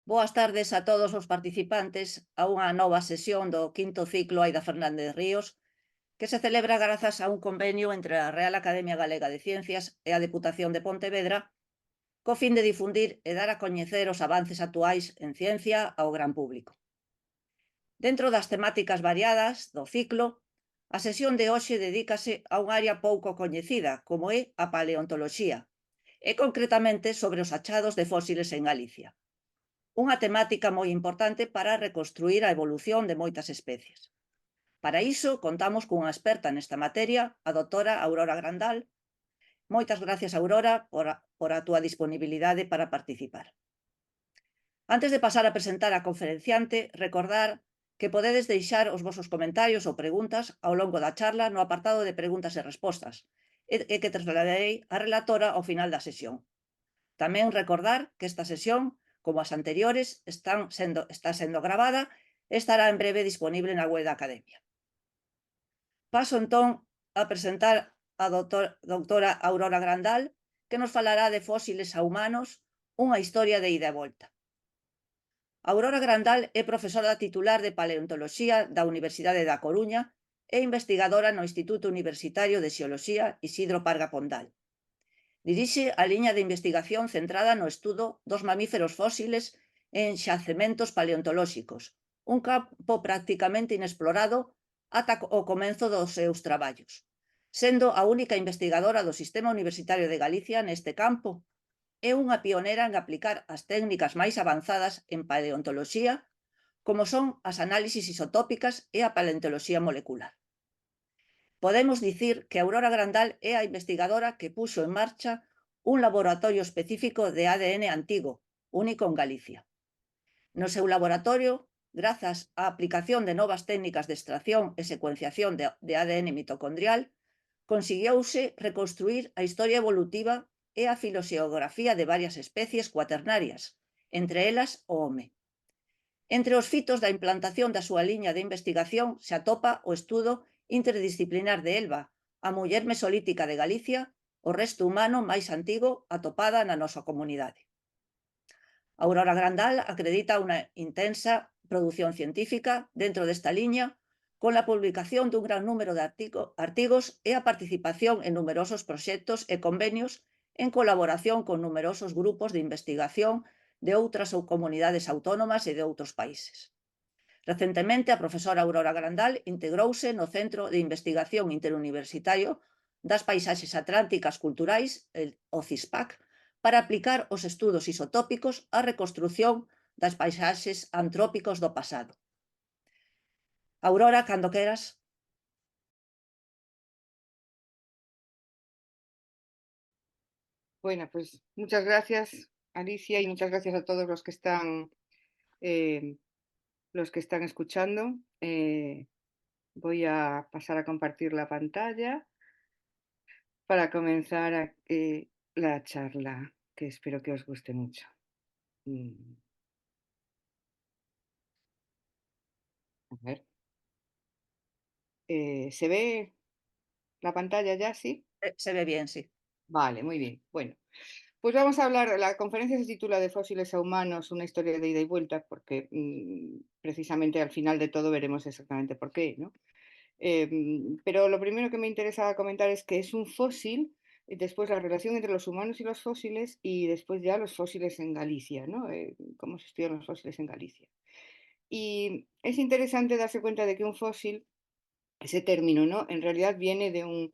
Boas tardes a todos os participantes a unha nova sesión do quinto ciclo Aida Fernández Ríos, que se celebra grazas a un convenio entre a Real Academia Galega de Ciencias e a Deputación de Pontevedra, co fin de difundir e dar a coñecer os avances actuais en ciencia ao gran público. Dentro das temáticas variadas do ciclo, a sesión de hoxe dedícase a un área pouco coñecida, como é a paleontoloxía, e concretamente sobre os achados de fósiles en Galicia. Unha temática moi importante para reconstruir a evolución de moitas especies. Para iso, contamos cunha experta nesta materia, a doutora Aurora Grandal. Moitas gracias, Aurora, por a túa disponibilidade para participar. Antes de pasar a presentar a conferenciante, recordar que podedes deixar os vosos comentarios ou preguntas ao longo da charla no apartado de preguntas e respostas, e que trasladarei á relatora ao final da sesión. Tamén recordar que esta sesión, como as anteriores, está sendo gravada e estará en breve disponible na web da Academia. Paso entón a presentar a doutora Aurora Grandal, que nos falará de fósiles a humanos, unha historia de ida e volta. Aurora Grandal é profesora titular de Paleontoloxía da Universidade da Coruña e investigadora no Instituto Universitario de Xeoloxía Isidro Parga Pondal. Dirixe a liña de investigación centrada no estudo dos mamíferos fósiles en xacementos paleontolóxicos, un campo prácticamente inexplorado ata o comezo dos seus traballos. Sendo a única investigadora do Sistema Universitario de Galicia neste campo, é unha pionera en aplicar as técnicas máis avanzadas en paleontoloxía, como son as análisis isotópicas e a paleontoloxía molecular. Podemos dicir que Aurora Grandal é a investigadora que puxo en marcha un laboratorio específico de ADN antigo, único en Galicia. No seu laboratorio, grazas á aplicación de novas técnicas de extracción e secuenciación de ADN mitocondrial, conseguiouse reconstruir a historia evolutiva e a filoxeografía de varias especies cuaternarias, entre elas o home. Entre os fitos da implantación da súa liña de investigación se atopa o estudo interdisciplinar de Elba, a muller mesolítica de Galicia, o resto humano máis antigo atopada na nosa comunidade. Aurora Grandal acredita unha intensa produción científica dentro desta liña, con a publicación dun gran número de artigos e a participación en numerosos proxectos e convenios en colaboración con numerosos grupos de investigación de outras comunidades autónomas e de outros países. Recentemente, a profesora Aurora Grandal integrouse no Centro de Investigación Interuniversitario das Paisaxes Atlánticas Culturais, o CISPAC, para aplicar os estudos isotópicos á reconstrución das paisaxes antrópicos do pasado. Aurora, cando queras. Bueno, pues muchas gracias, Alicia, y muchas gracias a todos los que están escuchando. Voy a pasar a compartir la pantalla para comenzar la charla, que espero que os guste mucho. A ver. ¿Se ve la pantalla ya? ¿Sí? Se ve bien, sí. Vale, muy bien. Bueno, pues vamos a hablar, la conferencia se titula De fósiles a humanos, una historia de ida y vuelta, porque precisamente al final de todo veremos exactamente por qué, ¿no? Pero lo primero que me interesa comentar es que es un fósil, después la relación entre los humanos y los fósiles, y después ya los fósiles en Galicia, ¿no? Cómo se estudian los fósiles en Galicia. Y es interesante darse cuenta de que un fósil, ese término, ¿no? En realidad viene de un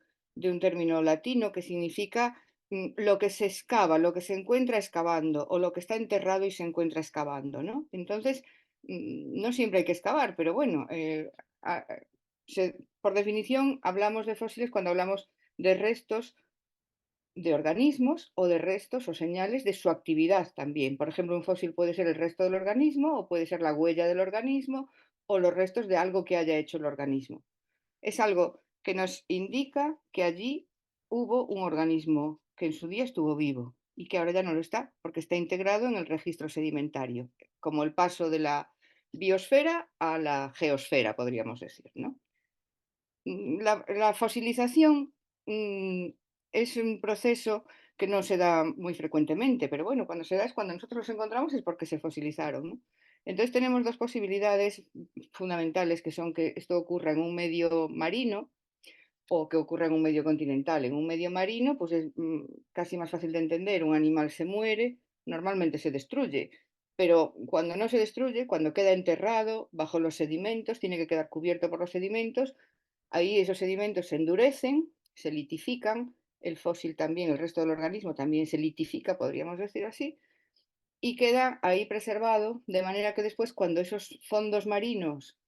término latino que significa lo que se excava, lo que se encuentra excavando, o lo que está enterrado y se encuentra excavando, ¿no? Entonces, no siempre hay que excavar, pero bueno, por definición hablamos de fósiles cuando hablamos de restos de organismos o de restos o señales de su actividad también. Por ejemplo, un fósil puede ser el resto del organismo o puede ser la huella del organismo o los restos de algo que haya hecho el organismo. Es algo que nos indica que allí hubo un organismo que en su día estuvo vivo y que ahora ya no lo está porque está integrado en el registro sedimentario, como el paso de la biosfera a la geosfera, podríamos decir, ¿no? La fosilización es un proceso que no se da muy frecuentemente, pero bueno, cuando se da es cuando nosotros los encontramos es porque se fosilizaron, ¿no? Entonces tenemos dos posibilidades fundamentales, que son que esto ocurra en un medio marino o que ocurra en un medio continental. En un medio marino, pues es casi más fácil de entender. Un animal se muere, normalmente se destruye, pero cuando no se destruye, cuando queda enterrado bajo los sedimentos, tiene que quedar cubierto por los sedimentos, ahí esos sedimentos se endurecen, se litifican, el fósil también, el resto del organismo también se litifica, podríamos decir así, y queda ahí preservado, de manera que después cuando esos fondos marinos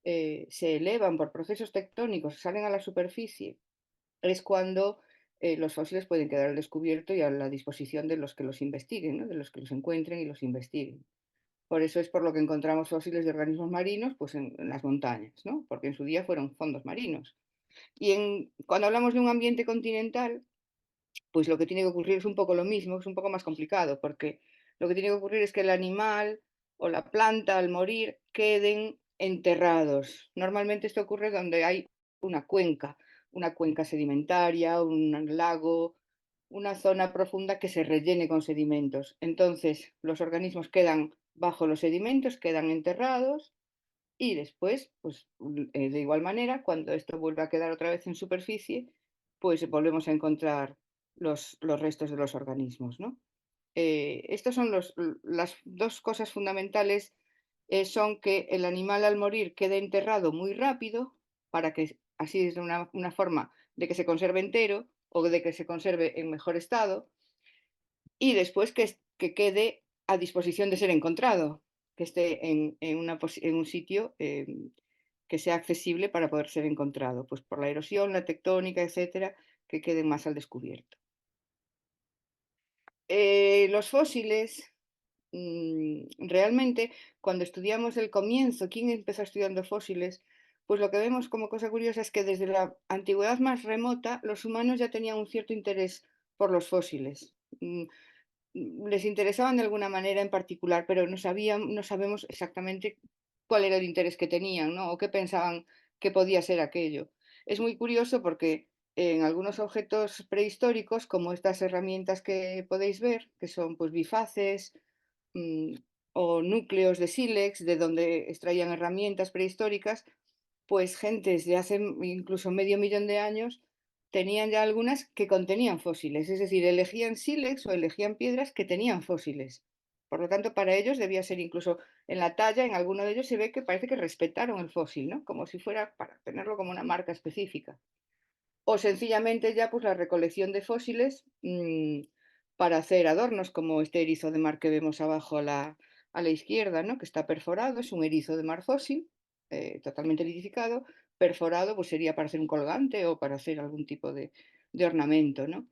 se elevan por procesos tectónicos, salen a la superficie, es cuando los fósiles pueden quedar al descubierto y a la disposición de los que los investiguen, ¿no? De los que los encuentren y los investiguen. Por eso es por lo que encontramos fósiles de organismos marinos pues en las montañas, ¿no? Porque en su día fueron fondos marinos. Cuando hablamos de un ambiente continental, pues lo que tiene que ocurrir es un poco lo mismo, es un poco más complicado, porque lo que tiene que ocurrir es que el animal o la planta al morir queden enterrados. Normalmente esto ocurre donde hay una cuenca sedimentaria, un lago, una zona profunda que se rellene con sedimentos. Entonces los organismos quedan bajo los sedimentos, quedan enterrados y después, pues de igual manera, cuando esto vuelve a quedar otra vez en superficie, pues volvemos a encontrar los restos de los organismos, ¿no? Estas son las dos cosas fundamentales, son que el animal al morir quede enterrado muy rápido, para que así es una forma de que se conserve entero o de que se conserve en mejor estado, y después que quede a disposición de ser encontrado, que esté en un sitio que sea accesible para poder ser encontrado, pues por la erosión, la tectónica, etcétera, que queden más al descubierto. Los fósiles, realmente, cuando estudiamos el comienzo, quién empezó estudiando fósiles, pues lo que vemos como cosa curiosa es que desde la antigüedad más remota los humanos ya tenían un cierto interés por los fósiles. Les interesaban de alguna manera en particular, pero no sabemos exactamente cuál era el interés que tenían, ¿no? O qué pensaban que podía ser aquello. Es muy curioso porque en algunos objetos prehistóricos, como estas herramientas que podéis ver, que son pues bifaces mm, o núcleos de sílex, de donde extraían herramientas prehistóricas, pues gentes de hace incluso medio millón de años tenían ya algunas que contenían fósiles, es decir, elegían sílex o elegían piedras que tenían fósiles. Por lo tanto, para ellos debía ser incluso en la talla, en alguno de ellos se ve que parece que respetaron el fósil, ¿no? Como si fuera para tenerlo como una marca específica. O sencillamente ya pues la recolección de fósiles para hacer adornos, como este erizo de mar que vemos abajo a la izquierda, ¿no? Que está perforado, es un erizo de mar fósil, totalmente litificado, perforado pues sería para hacer un colgante o para hacer algún tipo de ornamento, ¿no?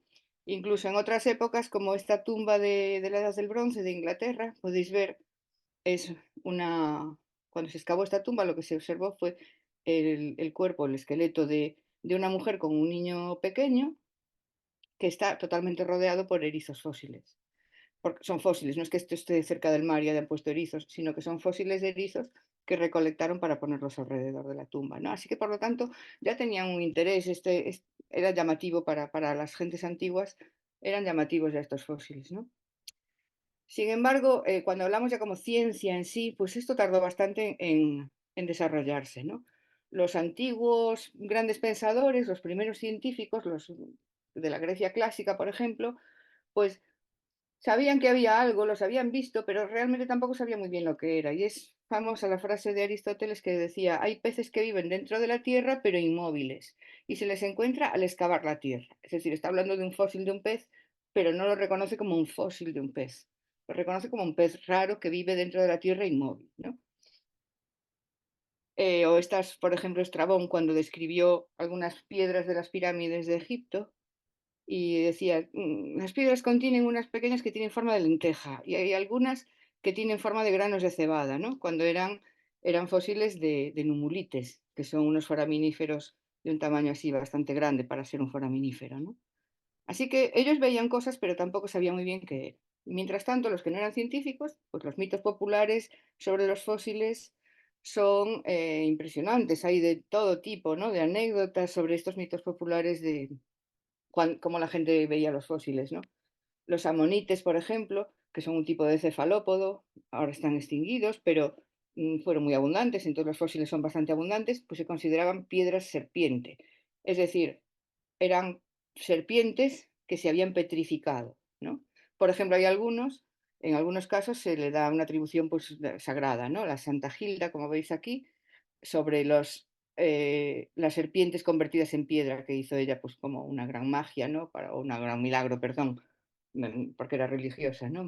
Incluso en otras épocas, como esta tumba de la Edad del Bronce de Inglaterra, podéis ver, es una... Cuando se excavó esta tumba, lo que se observó fue el cuerpo, el esqueleto de una mujer con un niño pequeño que está totalmente rodeado por erizos fósiles. Porque son fósiles, no es que esto esté cerca del mar y hayan puesto erizos, sino que son fósiles de erizos que recolectaron para ponerlos alrededor de la tumba, ¿no? Así que, por lo tanto, ya tenían un interés, era llamativo para las gentes antiguas, eran llamativos ya estos fósiles, ¿no? Sin embargo, cuando hablamos ya como ciencia en sí, pues esto tardó bastante en desarrollarse, ¿no? Los antiguos grandes pensadores, los primeros científicos, los de la Grecia clásica, por ejemplo, pues sabían que había algo, los habían visto, pero realmente tampoco sabían muy bien lo que era. Y es famosa la frase de Aristóteles que decía, hay peces que viven dentro de la tierra, pero inmóviles, y se les encuentra al excavar la tierra. Es decir, está hablando de un fósil de un pez, pero no lo reconoce como un fósil de un pez. Lo reconoce como un pez raro que vive dentro de la tierra inmóvil, ¿no? O estas, por ejemplo, Estrabón, cuando describió algunas piedras de las pirámides de Egipto, y decía, las piedras contienen unas pequeñas que tienen forma de lenteja y hay algunas que tienen forma de granos de cebada, ¿no? Cuando eran fósiles de numulites, que son unos foraminíferos de un tamaño así bastante grande para ser un foraminífero, ¿no? Así que ellos veían cosas, pero tampoco sabían muy bien qué era. Mientras tanto, los que no eran científicos, pues los mitos populares sobre los fósiles son impresionantes. Hay de todo tipo, ¿no? De anécdotas sobre estos mitos populares de cómo la gente veía los fósiles, ¿no? Los amonites, por ejemplo, que son un tipo de cefalópodo, ahora están extinguidos, pero fueron muy abundantes, entonces los fósiles son bastante abundantes, pues se consideraban piedras serpiente. Es decir, eran serpientes que se habían petrificado, ¿no? Por ejemplo, hay algunos, en algunos casos se le da una atribución pues, sagrada, ¿no? La Santa Gilda, como veis aquí, sobre las serpientes convertidas en piedra que hizo ella, pues como una gran magia, ¿no? O un gran milagro, perdón, porque era religiosa, ¿no?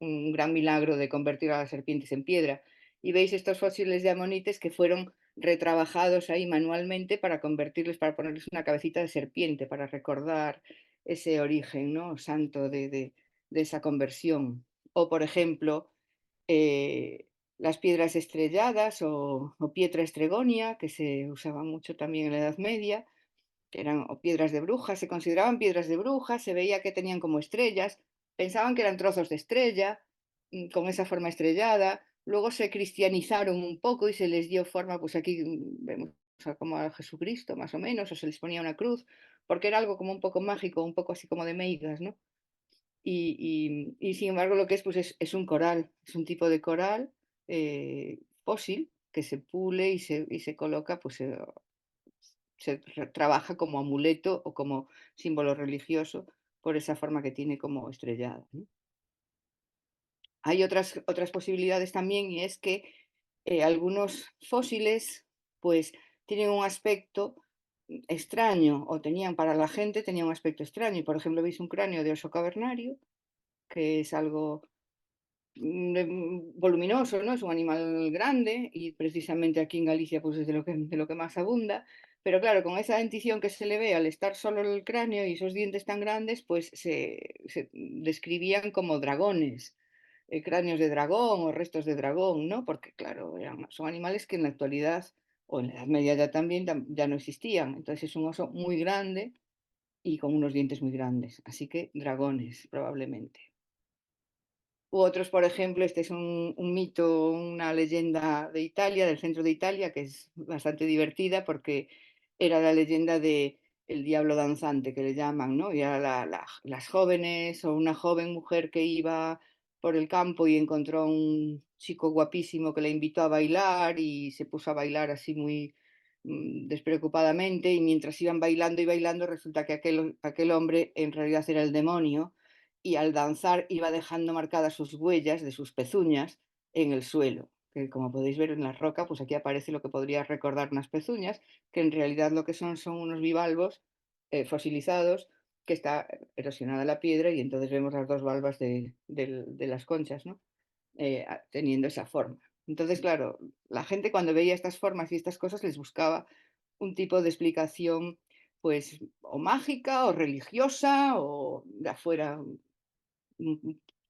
Un gran milagro de convertir a las serpientes en piedra. Y veis estos fósiles de amonites que fueron retrabajados ahí manualmente para convertirles, para ponerles una cabecita de serpiente, para recordar ese origen, ¿no? Santo de esa conversión. O, por ejemplo, eh, las piedras estrelladas o pietra estregonia, que se usaban mucho también en la Edad Media, que eran o piedras de brujas, se consideraban piedras de brujas, se veía que tenían como estrellas, pensaban que eran trozos de estrella, con esa forma estrellada, luego se cristianizaron un poco y se les dio forma, pues aquí vemos como a Jesucristo más o menos, o se les ponía una cruz, porque era algo como un poco mágico, un poco así como de meigas, ¿no? Y sin embargo lo que es, pues es un coral, es un tipo de coral fósil que se pule y se coloca, pues se trabaja como amuleto o como símbolo religioso por esa forma que tiene como estrellada, ¿no? Hay otras posibilidades también y es que algunos fósiles pues tienen un aspecto extraño o tenían para la gente tenían un aspecto extraño. Y, por ejemplo, veis un cráneo de oso cavernario, que es algo voluminoso, ¿no? Es un animal grande y precisamente aquí en Galicia pues es de lo que más abunda, pero claro, con esa dentición que se le ve al estar solo el cráneo y esos dientes tan grandes, pues se describían como dragones, cráneos de dragón o restos de dragón, ¿no? Porque claro, son animales que en la actualidad o en la Edad Media ya también ya no existían, entonces es un oso muy grande y con unos dientes muy grandes, así que dragones probablemente. U otros, por ejemplo, este es un mito, una leyenda de Italia, del centro de Italia, que es bastante divertida porque era la leyenda de el diablo danzante, que le llaman, ¿no? Y era las jóvenes o una joven mujer que iba por el campo y encontró a un chico guapísimo que la invitó a bailar y se puso a bailar así muy despreocupadamente y mientras iban bailando y bailando resulta que aquel hombre en realidad era el demonio y al danzar iba dejando marcadas sus huellas de sus pezuñas en el suelo. Que como podéis ver en la roca, pues aquí aparece lo que podría recordar unas pezuñas, que en realidad lo que son unos bivalvos fosilizados, que está erosionada la piedra y entonces vemos las dos valvas de las conchas, ¿no? Teniendo esa forma. Entonces, claro, la gente cuando veía estas formas y estas cosas les buscaba un tipo de explicación, pues, o mágica o religiosa o de afuera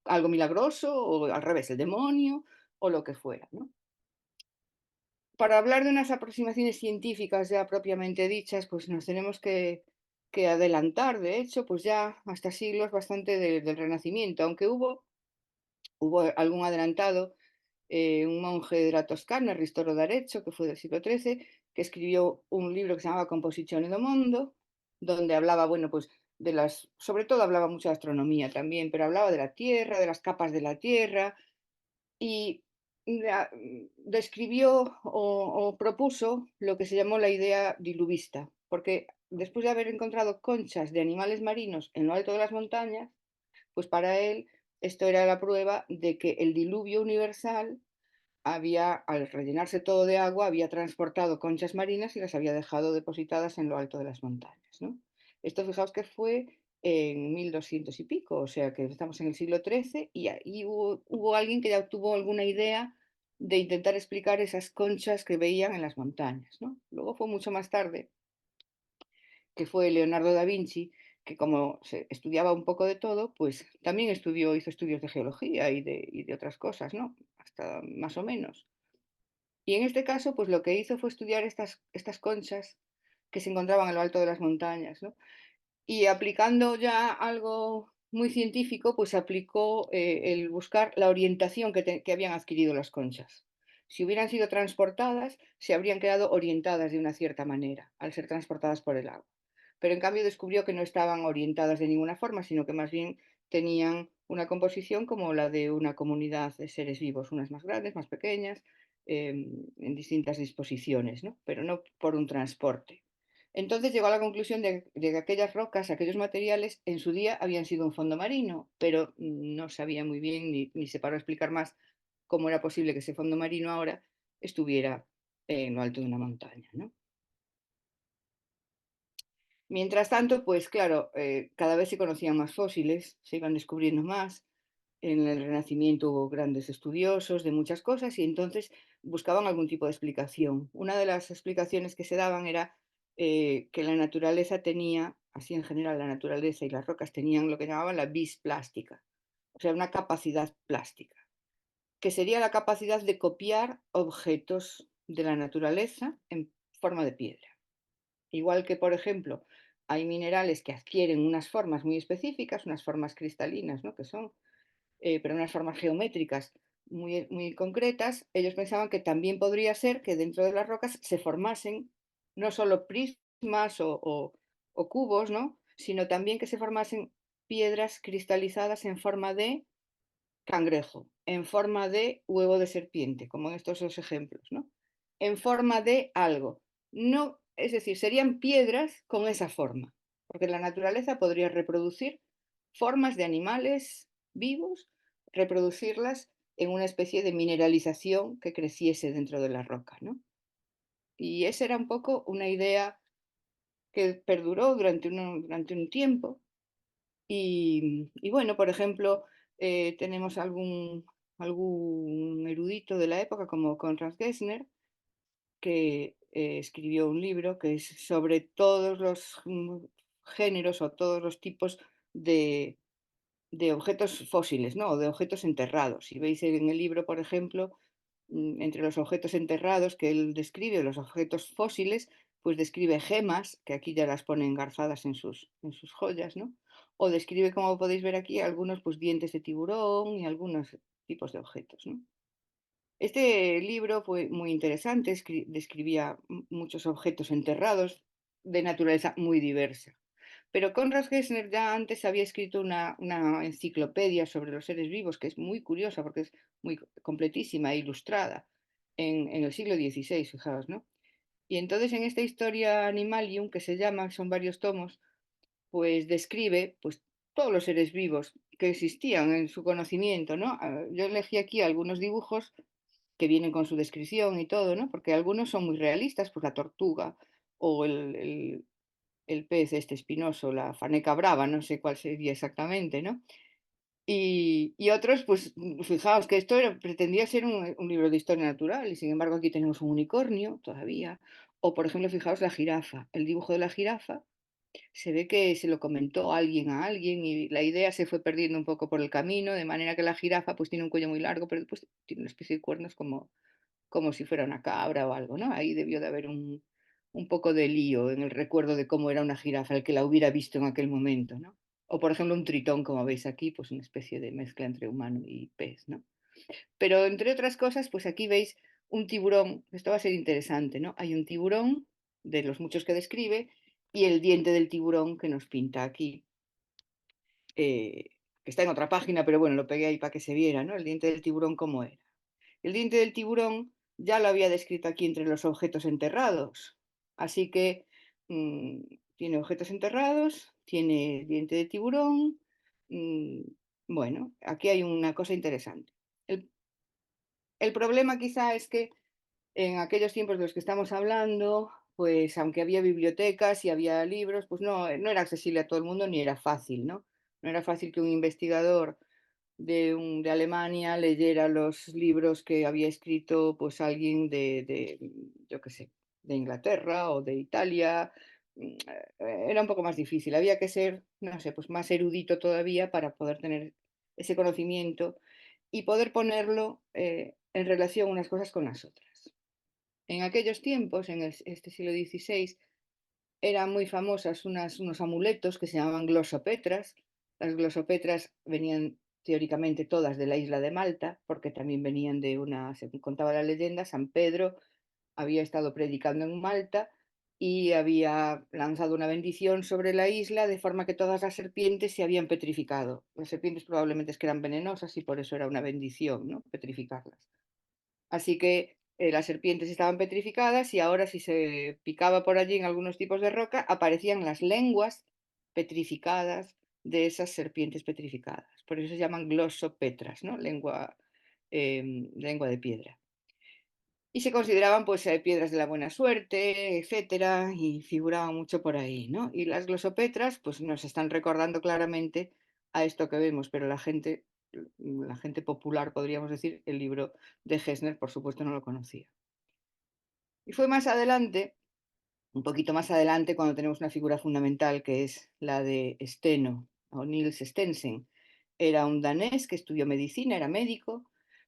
algo milagroso o al revés, el demonio o lo que fuera, ¿no? Para hablar de unas aproximaciones científicas ya propiamente dichas, pues nos tenemos que adelantar, de hecho, pues ya hasta siglos bastante del Renacimiento, aunque hubo algún adelantado, un monje de la Toscana, Ristoro d'Arezzo, que fue del siglo XIII, que escribió un libro que se llamaba Composizione do Mondo, donde hablaba, bueno, pues sobre todo hablaba mucho de astronomía también, pero hablaba de la Tierra, de las capas de la Tierra, y describió o propuso lo que se llamó la idea diluvista, porque después de haber encontrado conchas de animales marinos en lo alto de las montañas, pues para él esto era la prueba de que el diluvio universal había, al rellenarse todo de agua, había transportado conchas marinas y las había dejado depositadas en lo alto de las montañas, ¿no? Esto fijaos que fue en 1200 y pico, o sea que estamos en el siglo XIII y ahí hubo alguien que ya tuvo alguna idea de intentar explicar esas conchas que veían en las montañas, ¿no? Luego fue mucho más tarde que fue Leonardo da Vinci, que como se estudiaba un poco de todo, pues también hizo estudios de geología y de otras cosas, ¿no? Hasta más o menos. Y en este caso, pues lo que hizo fue estudiar estas conchas que se encontraban en lo alto de las montañas, ¿no? Y aplicando ya algo muy científico, pues aplicó el buscar la orientación que habían adquirido las conchas. Si hubieran sido transportadas, se habrían quedado orientadas de una cierta manera, al ser transportadas por el agua. Pero en cambio descubrió que no estaban orientadas de ninguna forma, sino que más bien tenían una composición como la de una comunidad de seres vivos, unas más grandes, más pequeñas, en distintas disposiciones, ¿no? Pero no por un transporte. Entonces llegó a la conclusión de que aquellas rocas, aquellos materiales, en su día habían sido un fondo marino, pero no sabía muy bien ni se paró a explicar más cómo era posible que ese fondo marino ahora estuviera en lo alto de una montaña, ¿no? Mientras tanto, pues claro, cada vez se conocían más fósiles, se iban descubriendo más. En el Renacimiento hubo grandes estudiosos de muchas cosas y entonces buscaban algún tipo de explicación. Una de las explicaciones que se daban era que la naturaleza tenía, así en general, la naturaleza y las rocas tenían lo que llamaban la vis plástica, o sea, una capacidad plástica, que sería la capacidad de copiar objetos de la naturaleza en forma de piedra. Igual que, por ejemplo, hay minerales que adquieren unas formas muy específicas, unas formas cristalinas, ¿no? Que son, pero unas formas geométricas muy concretas, ellos pensaban que también podría ser que dentro de las rocas se formasen no solo prismas o cubos, ¿no? Sino también que se formasen piedras cristalizadas en forma de cangrejo, en forma de huevo de serpiente, como en estos dos ejemplos, ¿no? En forma de algo. No, es decir, serían piedras con esa forma, porque la naturaleza podría reproducir formas de animales vivos, reproducirlas en una especie de mineralización que creciese dentro de la roca, ¿no? Y esa era un poco una idea que perduró durante un tiempo y bueno, por ejemplo, tenemos algún erudito de la época como Conrad Gessner, que escribió un libro que es sobre todos los géneros o todos los tipos de, de objetos fósiles, ¿no? O de objetos enterrados. Y veis en el libro, por ejemplo, entre los objetos enterrados que él describe, los objetos fósiles, pues describe gemas, que aquí ya las pone engarzadas en sus joyas, ¿no? O describe, como podéis ver aquí, algunos pues, dientes de tiburón y algunos tipos de objetos, ¿no? Este libro fue muy interesante, describía muchos objetos enterrados de naturaleza muy diversa. Pero Conrad Gessner ya antes había escrito una enciclopedia sobre los seres vivos, que es muy curiosa porque es muy completísima e ilustrada en el siglo XVI, fijaos, ¿no? Y entonces en esta historia Animalium, que se llama, son varios tomos, pues describe pues, todos los seres vivos que existían en su conocimiento, ¿no? Yo elegí aquí algunos dibujos que vienen con su descripción y todo, ¿no? Porque algunos son muy realistas, pues la tortuga o el pez este espinoso, la faneca brava, no sé cuál sería exactamente, ¿no? Y otros, pues fijaos que pretendía ser un libro de historia natural y sin embargo aquí tenemos un unicornio todavía. O por ejemplo, fijaos la jirafa, el dibujo de la jirafa, se ve que se lo comentó alguien a alguien y la idea se fue perdiendo un poco por el camino, de manera que la jirafa pues tiene un cuello muy largo, pero después tiene una especie de cuernos como si fuera una cabra o algo, ¿no? Ahí debió de haber un poco de lío en el recuerdo de cómo era una jirafa el que la hubiera visto en aquel momento, ¿no? O por ejemplo un tritón, como veis aquí, pues una especie de mezcla entre humano y pez, ¿no? Pero entre otras cosas, pues aquí veis un tiburón, esto va a ser interesante, ¿no? Hay un tiburón de los muchos que describe y el diente del tiburón que nos pinta aquí, que está en otra página, pero bueno, lo pegué ahí para que se viera, ¿no? El diente del tiburón cómo era. El diente del tiburón ya lo había descrito aquí entre los objetos enterrados. Así que mm, tiene objetos enterrados, tiene diente de tiburón. mm, bueno, aquí hay una cosa interesante. El, el problema quizá es que en aquellos tiempos de los que estamos hablando, pues aunque había bibliotecas y había libros, pues no era accesible a todo el mundo ni era fácil, ¿no? No era fácil que un investigador de Alemania leyera los libros que había escrito pues alguien yo qué sé, de Inglaterra o de Italia. Era un poco más difícil, había que ser, no sé, pues más erudito todavía para poder tener ese conocimiento y poder ponerlo en relación unas cosas con las otras. En aquellos tiempos, en este siglo XVI, eran muy famosas unos amuletos que se llamaban glosopetras. Las glosopetras venían teóricamente todas de la isla de Malta, porque también venían según contaba la leyenda, San Pedro había estado predicando en Malta y había lanzado una bendición sobre la isla de forma que todas las serpientes se habían petrificado. Las serpientes probablemente es que eran venenosas y por eso era una bendición, ¿no? Petrificarlas. Así que las serpientes estaban petrificadas y ahora si se picaba por allí en algunos tipos de roca, aparecían las lenguas petrificadas de esas serpientes petrificadas. Por eso se llaman glossopetras, ¿no? Lengua de piedra. Y se consideraban pues piedras de la buena suerte, etcétera, y figuraban mucho por ahí, ¿no? Y las glosopetras pues nos están recordando claramente a esto que vemos, pero la gente popular, podríamos decir, el libro de Gesner, por supuesto, no lo conocía. Y fue más adelante, un poquito más adelante, cuando tenemos una figura fundamental que es la de Steno, o Niels Stensen. Era un danés que estudió medicina, era médico,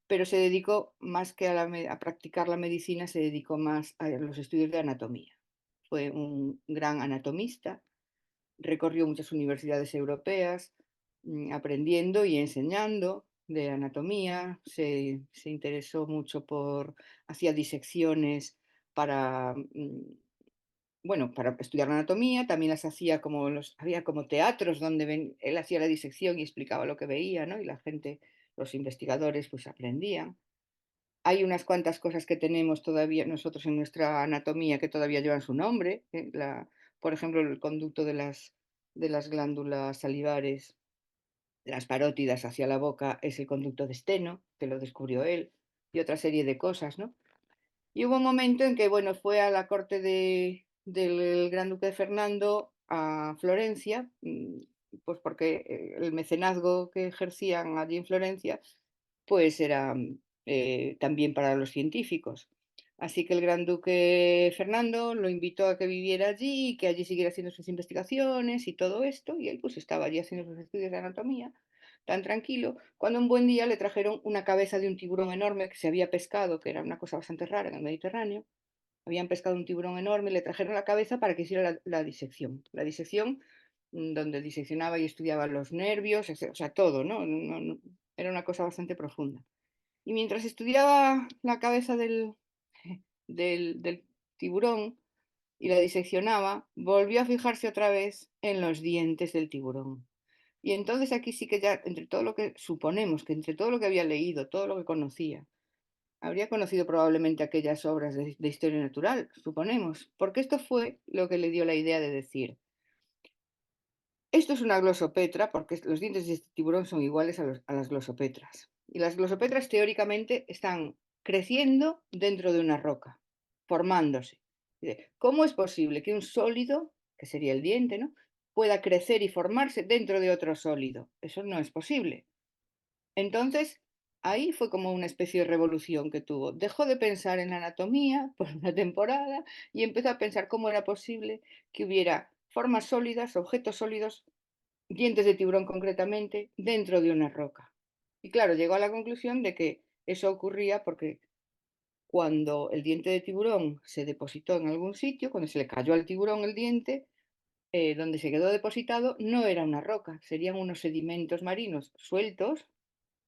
pero se dedicó más que a practicar la medicina, se dedicó más a los estudios de anatomía. Fue un gran anatomista, recorrió muchas universidades europeas, aprendiendo y enseñando de anatomía, se interesó mucho hacía disecciones para, bueno, para estudiar la anatomía, también las hacía había como teatros donde él hacía la disección y explicaba lo que veía, ¿no? Y la gente, los investigadores, pues aprendían. Hay unas cuantas cosas que tenemos todavía nosotros en nuestra anatomía que todavía llevan su nombre. Por ejemplo, el conducto de las glándulas salivares, de las parótidas hacia la boca, es el conducto de Steno, que lo descubrió él, y otra serie de cosas, ¿no? Y hubo un momento en que, bueno, fue a la corte del Gran Duque de Fernando a Florencia, pues porque el mecenazgo que ejercían allí en Florencia, pues era también para los científicos. Así que el Gran Duque Fernando lo invitó a que viviera allí y que allí siguiera haciendo sus investigaciones y todo esto, y él pues estaba allí haciendo sus estudios de anatomía, tan tranquilo, cuando un buen día le trajeron una cabeza de un tiburón enorme que se había pescado, que era una cosa bastante rara en el Mediterráneo. Habían pescado un tiburón enorme, le trajeron la cabeza para que hiciera la disección. La disección, donde diseccionaba y estudiaba los nervios, o sea, todo, ¿no? Era una cosa bastante profunda. Y mientras estudiaba la cabeza del tiburón y la diseccionaba, volvió a fijarse otra vez en los dientes del tiburón. Y entonces aquí sí que ya, entre todo lo que suponemos, que entre todo lo que había leído, todo lo que conocía, habría conocido probablemente aquellas obras de historia natural, suponemos, porque esto fue lo que le dio la idea de decir, esto es una glosopetra porque los dientes de este tiburón son iguales a las glosopetras. Y las glosopetras teóricamente están creciendo dentro de una roca, formándose. ¿Cómo es posible que un sólido, que sería el diente, ¿no?, pueda crecer y formarse dentro de otro sólido? Eso no es posible. Entonces, ahí fue como una especie de revolución que tuvo. Dejó de pensar en la anatomía por una temporada y empezó a pensar cómo era posible que hubiera formas sólidas, objetos sólidos, dientes de tiburón concretamente, dentro de una roca. Y claro, llegó a la conclusión de que eso ocurría porque cuando el diente de tiburón se depositó en algún sitio, cuando se le cayó al tiburón el diente, donde se quedó depositado no era una roca, serían unos sedimentos marinos sueltos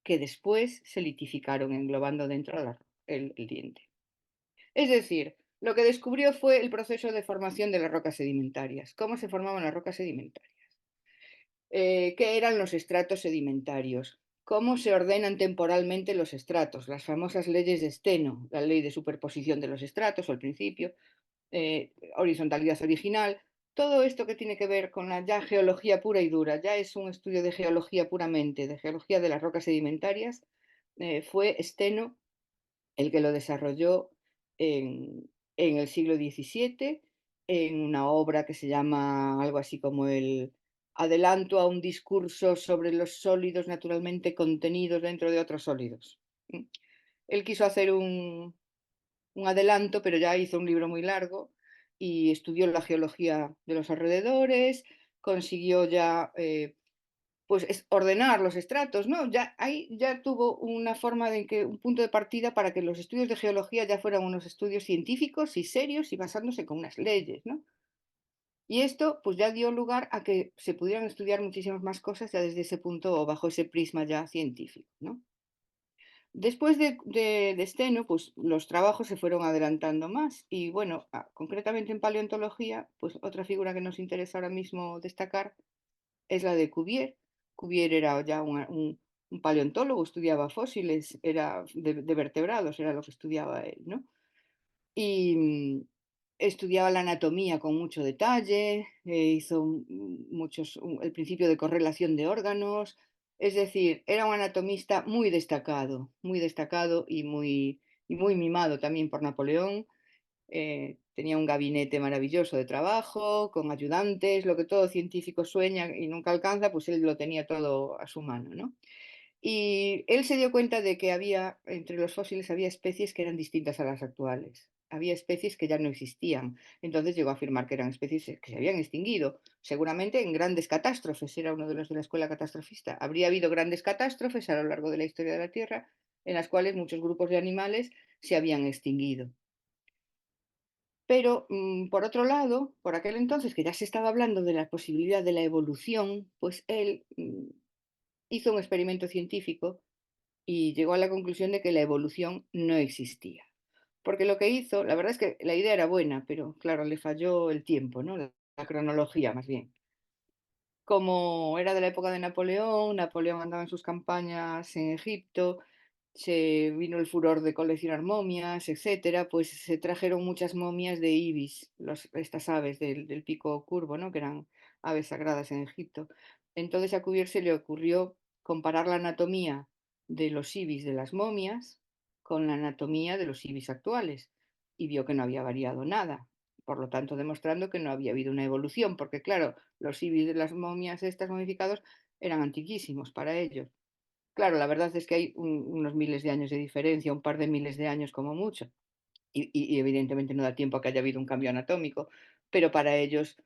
que después se litificaron englobando dentro el diente. Es decir, lo que descubrió fue el proceso de formación de las rocas sedimentarias, cómo se formaban las rocas sedimentarias, qué eran los estratos sedimentarios, cómo se ordenan temporalmente los estratos, las famosas leyes de Steno, la ley de superposición de los estratos al principio, horizontalidad original, todo esto que tiene que ver con la ya geología pura y dura, ya es un estudio de geología puramente, de geología de las rocas sedimentarias, fue Steno el que lo desarrolló en el siglo XVII, en una obra que se llama algo así como el Adelanto a un discurso sobre los sólidos naturalmente contenidos dentro de otros sólidos. Él quiso hacer un adelanto, pero ya hizo un libro muy largo y estudió la geología de los alrededores, consiguió ya pues ordenar los estratos, ¿no? Ya ahí ya tuvo una forma de que un punto de partida para que los estudios de geología ya fueran unos estudios científicos y serios y basándose con unas leyes, ¿no? Y esto pues ya dio lugar a que se pudieran estudiar muchísimas más cosas ya desde ese punto o bajo ese prisma ya científico, ¿no? Después de Steno, pues los trabajos se fueron adelantando más y bueno, concretamente en paleontología, pues otra figura que nos interesa ahora mismo destacar es la de Cuvier. Cuvier era ya un paleontólogo, estudiaba fósiles, era de vertebrados, era lo que estudiaba él, ¿no? Y estudiaba la anatomía con mucho detalle, hizo el principio de correlación de órganos, es decir, era un anatomista muy destacado y muy mimado también por Napoleón. Tenía un gabinete maravilloso de trabajo, con ayudantes, lo que todo científico sueña y nunca alcanza, pues él lo tenía todo a su mano, ¿no? Y él se dio cuenta de que había, entre los fósiles, había especies que eran distintas a las actuales. Había especies que ya no existían. Entonces llegó a afirmar que eran especies que se habían extinguido, seguramente en grandes catástrofes. Era uno de los de la escuela catastrofista. Habría habido grandes catástrofes a lo largo de la historia de la Tierra en las cuales muchos grupos de animales se habían extinguido. Pero, por otro lado, por aquel entonces, que ya se estaba hablando de la posibilidad de la evolución, pues él hizo un experimento científico y llegó a la conclusión de que la evolución no existía. Porque lo que hizo, la verdad es que la idea era buena, pero claro, le falló el tiempo, ¿no? La cronología más bien. Como era de la época de Napoleón, Napoleón andaba en sus campañas en Egipto, se vino el furor de coleccionar momias, etcétera, pues se trajeron muchas momias de ibis, estas aves del pico curvo, ¿no? Que eran aves sagradas en Egipto. Entonces a Cuvier se le ocurrió comparar la anatomía de los ibis de las momias con la anatomía de los ibis actuales y vio que no había variado nada, por lo tanto demostrando que no había habido una evolución, porque claro, los ibis de las momias estas momificados eran antiquísimos para ellos. Claro, la verdad es que hay unos miles de años de diferencia, un par de miles de años como mucho, y evidentemente no da tiempo a que haya habido un cambio anatómico, pero para ellos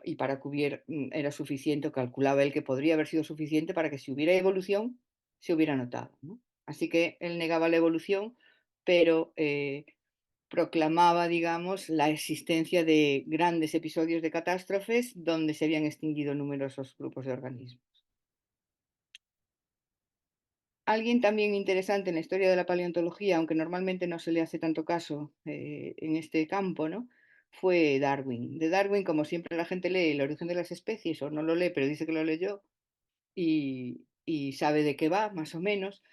y para Cuvier era suficiente, calculaba él que podría haber sido suficiente para que si hubiera evolución, se hubiera notado, ¿no? Así que él negaba la evolución, pero proclamaba, digamos, la existencia de grandes episodios de catástrofes donde se habían extinguido numerosos grupos de organismos. Alguien también interesante en la historia de la paleontología, aunque normalmente no se le hace tanto caso en este campo, ¿no? Fue Darwin. De Darwin, como siempre la gente lee El origen de las especies, o no lo lee, pero dice que lo leyó, y sabe de qué va, más o menos,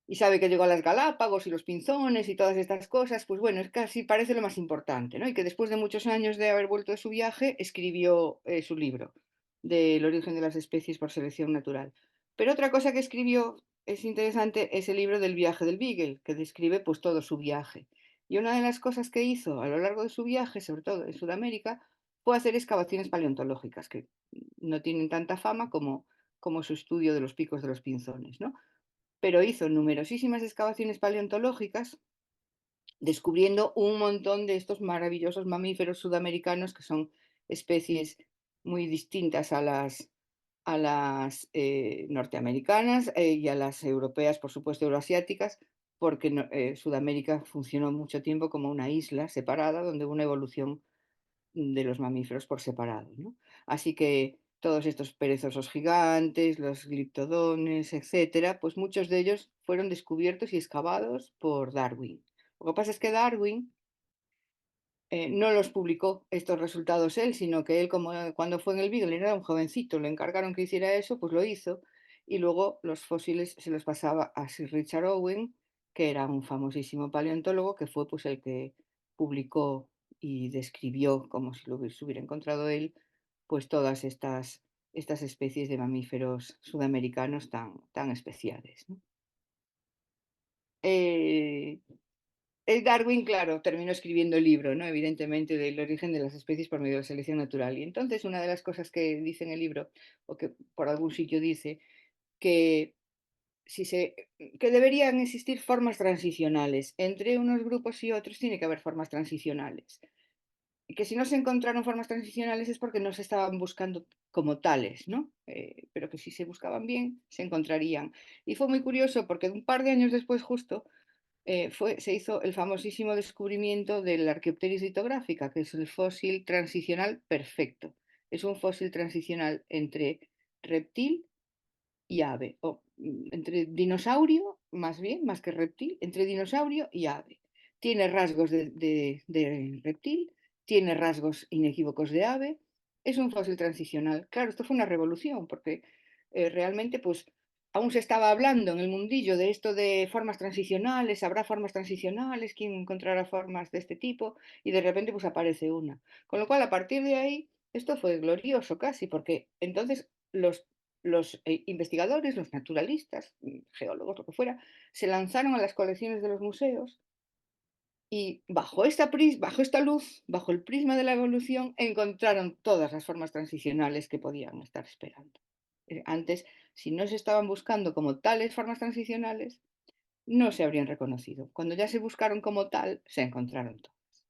y sabe que llegó a las Galápagos y los pinzones y todas estas cosas, pues bueno, es casi parece lo más importante, ¿no? Y que después de muchos años de haber vuelto de su viaje, escribió su libro, del origen de las especies por selección natural. Pero otra cosa que escribió es interesante, es el libro del viaje del Beagle, que describe pues todo su viaje. Y una de las cosas que hizo a lo largo de su viaje, sobre todo en Sudamérica, fue hacer excavaciones paleontológicas, que no tienen tanta fama como su estudio de los picos de los pinzones, ¿no? Pero hizo numerosísimas excavaciones paleontológicas descubriendo un montón de estos maravillosos mamíferos sudamericanos que son especies muy distintas a las norteamericanas y a las europeas, por supuesto, euroasiáticas, porque Sudamérica funcionó mucho tiempo como una isla separada donde hubo una evolución de los mamíferos por separado, ¿no? Así que todos estos perezosos gigantes, los gliptodones, etcétera, pues muchos de ellos fueron descubiertos y excavados por Darwin. Lo que pasa es que Darwin no los publicó estos resultados él, sino que él, como cuando fue en el Beagle, era un jovencito, le encargaron que hiciera eso, pues lo hizo, y luego los fósiles se los pasaba a Sir Richard Owen, que era un famosísimo paleontólogo, que fue pues el que publicó y describió, como si lo hubiera encontrado él, pues todas estas especies de mamíferos sudamericanos tan especiales, ¿no? Eh, Darwin, claro, terminó escribiendo el libro, ¿no? Evidentemente, del origen de las especies por medio de la selección natural. Y entonces una de las cosas que dice en el libro, o que por algún sitio dice, que, si se, que deberían existir formas transicionales. Entre unos grupos y otros tiene que haber formas transicionales. Y que si no se encontraron formas transicionales es porque no se estaban buscando como tales, ¿no? Pero que si se buscaban bien, se encontrarían. Y fue muy curioso porque un par de años después justo se hizo el famosísimo descubrimiento de la Archaeopteris litográfica, que es el fósil transicional perfecto. Es un fósil transicional entre reptil y ave, o entre dinosaurio, más bien, más que reptil, entre dinosaurio y ave. Tiene rasgos de reptil, tiene rasgos inequívocos de ave, es un fósil transicional. Claro, esto fue una revolución porque realmente pues aún se estaba hablando en el mundillo de esto de formas transicionales, habrá formas transicionales, quién encontrará formas de este tipo, y de repente pues aparece una. Con lo cual, a partir de ahí, esto fue glorioso casi, porque entonces los investigadores, los naturalistas, geólogos, lo que fuera, se lanzaron a las colecciones de los museos y bajo esta luz, bajo el prisma de la evolución, encontraron todas las formas transicionales que podían estar esperando. Antes, si no se estaban buscando como tales formas transicionales, no se habrían reconocido. Cuando ya se buscaron como tal, se encontraron todas.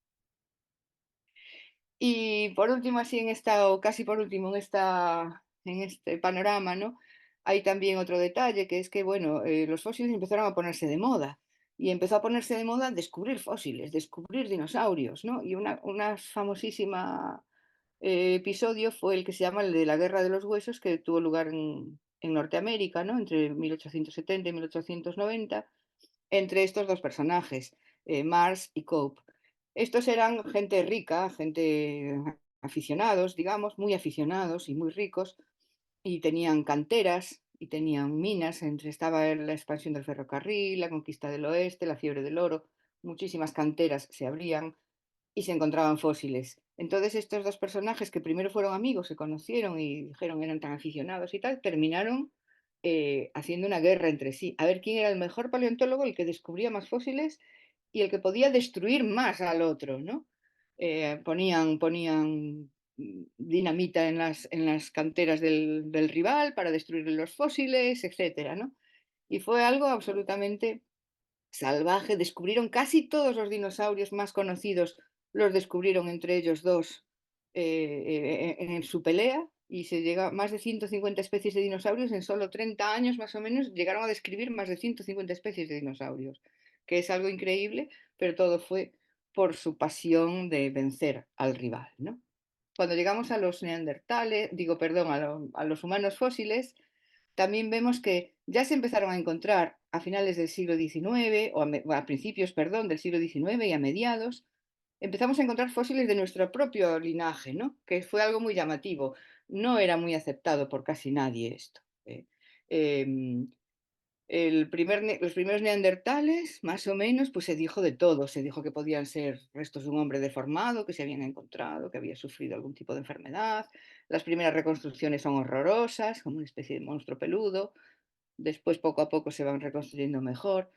Y por último, así en esta, o casi por último, en este panorama, ¿no? Hay también otro detalle, que es que, bueno, los fósiles empezaron a ponerse de moda. Y empezó a ponerse de moda descubrir fósiles, descubrir dinosaurios, ¿no? Y una famosísima episodio fue el que se llama el de la Guerra de los Huesos, que tuvo lugar en Norteamérica, ¿no? Entre 1870 y 1890, entre estos dos personajes, Mars y Cope. Estos eran gente rica, gente aficionados, digamos, muy aficionados y muy ricos, y tenían canteras y tenían minas, entre estaba la expansión del ferrocarril, la conquista del oeste, la fiebre del oro, muchísimas canteras se abrían y se encontraban fósiles. Entonces estos dos personajes que primero fueron amigos, se conocieron y dijeron eran tan aficionados y tal, terminaron haciendo una guerra entre sí, a ver quién era el mejor paleontólogo, el que descubría más fósiles y el que podía destruir más al otro, ¿no? Ponían dinamita en las canteras del rival para destruir los fósiles, etcétera, ¿no? Y fue algo absolutamente salvaje. Descubrieron casi todos los dinosaurios más conocidos, los descubrieron entre ellos dos en su pelea y se llega a más de 150 especies de dinosaurios en solo 30 años más o menos llegaron a describir más de 150 especies de dinosaurios, que es algo increíble, pero todo fue por su pasión de vencer al rival, ¿no? Cuando llegamos a los neandertales, digo, perdón, a los humanos fósiles, también vemos que ya se empezaron a encontrar a finales del siglo XIX, o a principios, perdón, del siglo XIX y a mediados, empezamos a encontrar fósiles de nuestro propio linaje, ¿no? Que fue algo muy llamativo. No era muy aceptado por casi nadie esto. Em, los primeros neandertales, más o menos, pues se dijo de todo. Se dijo que podían ser restos de un hombre deformado, que se habían encontrado, que había sufrido algún tipo de enfermedad. Las primeras reconstrucciones son horrorosas, como una especie de monstruo peludo. Después, poco a poco, se van reconstruyendo mejor,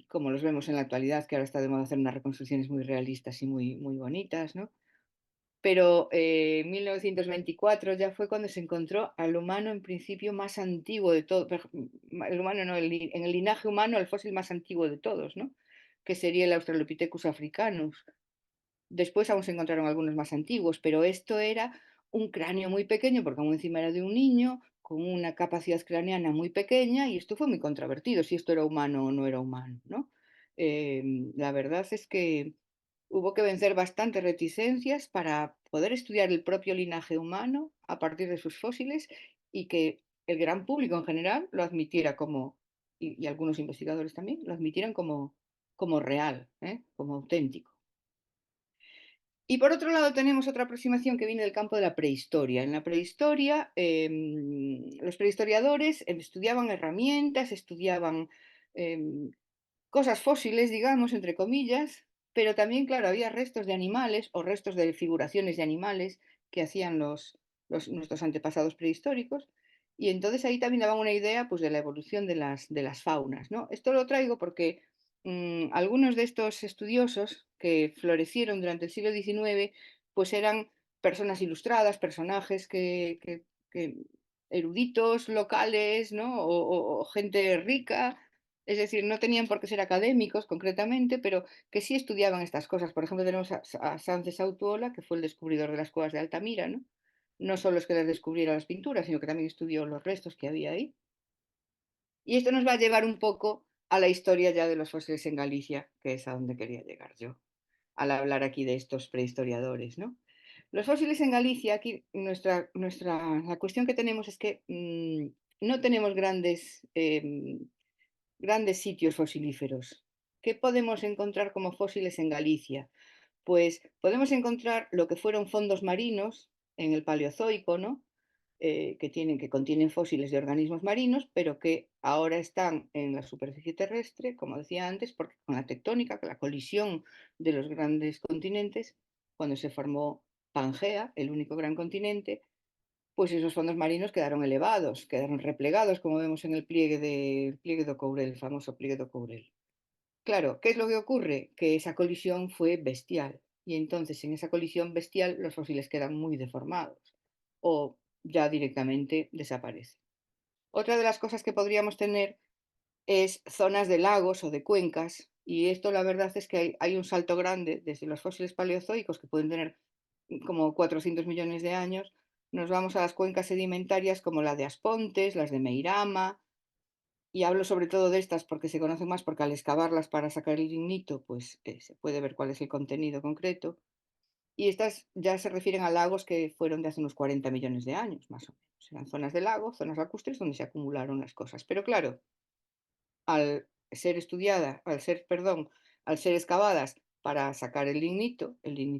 como los vemos en la actualidad, que ahora está de moda hacer unas reconstrucciones muy realistas y muy, muy bonitas, ¿no? Pero en 1924 ya fue cuando se encontró al humano en principio más antiguo de todo, el humano no, en el linaje humano el fósil más antiguo de todos, ¿no? Que sería el Australopithecus africanus. Después aún se encontraron algunos más antiguos, pero esto era un cráneo muy pequeño, porque aún encima era de un niño, con una capacidad craneana muy pequeña, y esto fue muy controvertido, si esto era humano o no era humano, ¿no? La verdad es que hubo que vencer bastantes reticencias para poder estudiar el propio linaje humano a partir de sus fósiles y que el gran público en general lo admitiera como, y algunos investigadores también, lo admitieran como real, como auténtico. Y por otro lado tenemos otra aproximación que viene del campo de la prehistoria. En la prehistoria, los prehistoriadores estudiaban herramientas, estudiaban em, cosas fósiles, digamos, entre comillas, pero también, claro, había restos de animales o restos de figuraciones de animales que hacían nuestros antepasados prehistóricos. Y entonces ahí también daban una idea pues, de la evolución de las faunas, ¿no? Esto lo traigo porque algunos de estos estudiosos que florecieron durante el siglo XIX, pues eran personas ilustradas, personajes que eruditos locales, ¿no? O gente rica, es decir, no tenían por qué ser académicos concretamente, pero que sí estudiaban estas cosas. Por ejemplo, tenemos a Sánchez Autuola, que fue el descubridor de las cuevas de Altamira, ¿no? No solo es que les descubriera las pinturas, sino que también estudió los restos que había ahí. Y esto nos va a llevar un poco a la historia ya de los fósiles en Galicia, que es a donde quería llegar yo, al hablar aquí de estos prehistoriadores, ¿no? Los fósiles en Galicia, aquí la cuestión que tenemos es que no tenemos grandes grandes sitios fosilíferos. ¿Qué podemos encontrar como fósiles en Galicia? Pues podemos encontrar lo que fueron fondos marinos en el Paleozoico, ¿no? Que contienen fósiles de organismos marinos, pero que ahora están en la superficie terrestre, como decía antes, porque con la tectónica, con la colisión de los grandes continentes, cuando se formó Pangea, el único gran continente, pues esos fondos marinos quedaron elevados, quedaron replegados, como vemos en el pliegue do Courel, el famoso pliegue do Courel. Claro, ¿qué es lo que ocurre? Que esa colisión fue bestial y entonces en esa colisión bestial los fósiles quedan muy deformados o ya directamente desaparecen. Otra de las cosas que podríamos tener es zonas de lagos o de cuencas y esto la verdad es que hay un salto grande desde los fósiles paleozoicos que pueden tener como 400 millones de años, nos vamos a las cuencas sedimentarias como la de Aspontes, las de Meirama, y hablo sobre todo de estas porque se conocen más porque al excavarlas para sacar el lignito, pues se puede ver cuál es el contenido concreto. Y estas ya se refieren a lagos que fueron de hace unos 40 millones de años, más o menos. Eran zonas de lago, zonas lacustres donde se acumularon las cosas. Pero claro, al ser excavadas para sacar el lignito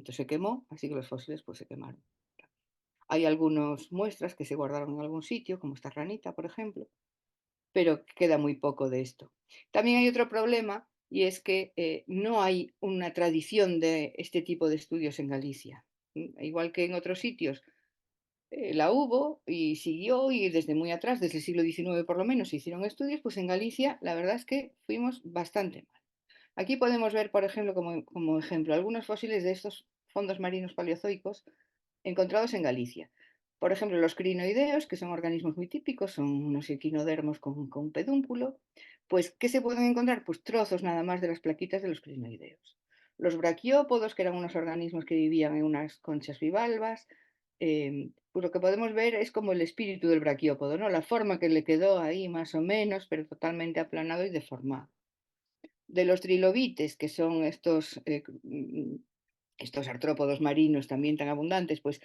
se quemó, así que los fósiles pues se quemaron. Hay algunas muestras que se guardaron en algún sitio, como esta ranita, por ejemplo, pero queda muy poco de esto. También hay otro problema y es que no hay una tradición de este tipo de estudios en Galicia. Igual que en otros sitios la hubo y siguió y desde muy atrás, desde el siglo XIX por lo menos, se hicieron estudios, pues en Galicia la verdad es que fuimos bastante mal. Aquí podemos ver, por ejemplo, como ejemplo, algunos fósiles de estos fondos marinos paleozoicos encontrados en Galicia. Por ejemplo, los crinoideos, que son organismos muy típicos, son unos equinodermos con pedúnculo. Pues, ¿qué se pueden encontrar? Pues trozos nada más de las plaquitas de los crinoideos. Los braquiópodos, que eran unos organismos que vivían en unas conchas bivalvas, pues lo que podemos ver es como el espíritu del braquiópodo, ¿no? La forma que le quedó ahí más o menos, pero totalmente aplanado y deformado. De los trilobites, que son estos artrópodos marinos también tan abundantes, pues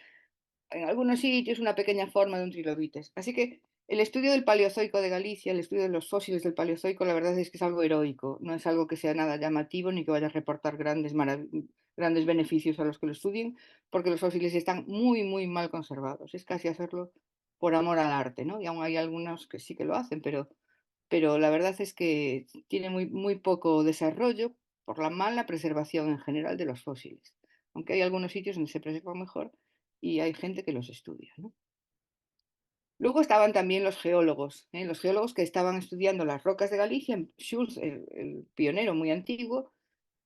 en algunos sitios una pequeña forma de un trilobites. Así que el estudio del Paleozoico de Galicia, el estudio de los fósiles del Paleozoico, la verdad es que es algo heroico, no es algo que sea nada llamativo ni que vaya a reportar grandes beneficios a los que lo estudien, porque los fósiles están muy, muy mal conservados. Es casi hacerlo por amor al arte, ¿no? Y aún hay algunos que sí que lo hacen, pero la verdad es que tiene muy, muy poco desarrollo por la mala preservación en general de los fósiles. Aunque hay algunos sitios donde se preservan mejor y hay gente que los estudia, ¿no? Luego estaban también los geólogos que estaban estudiando las rocas de Galicia. Schulz, el pionero muy antiguo,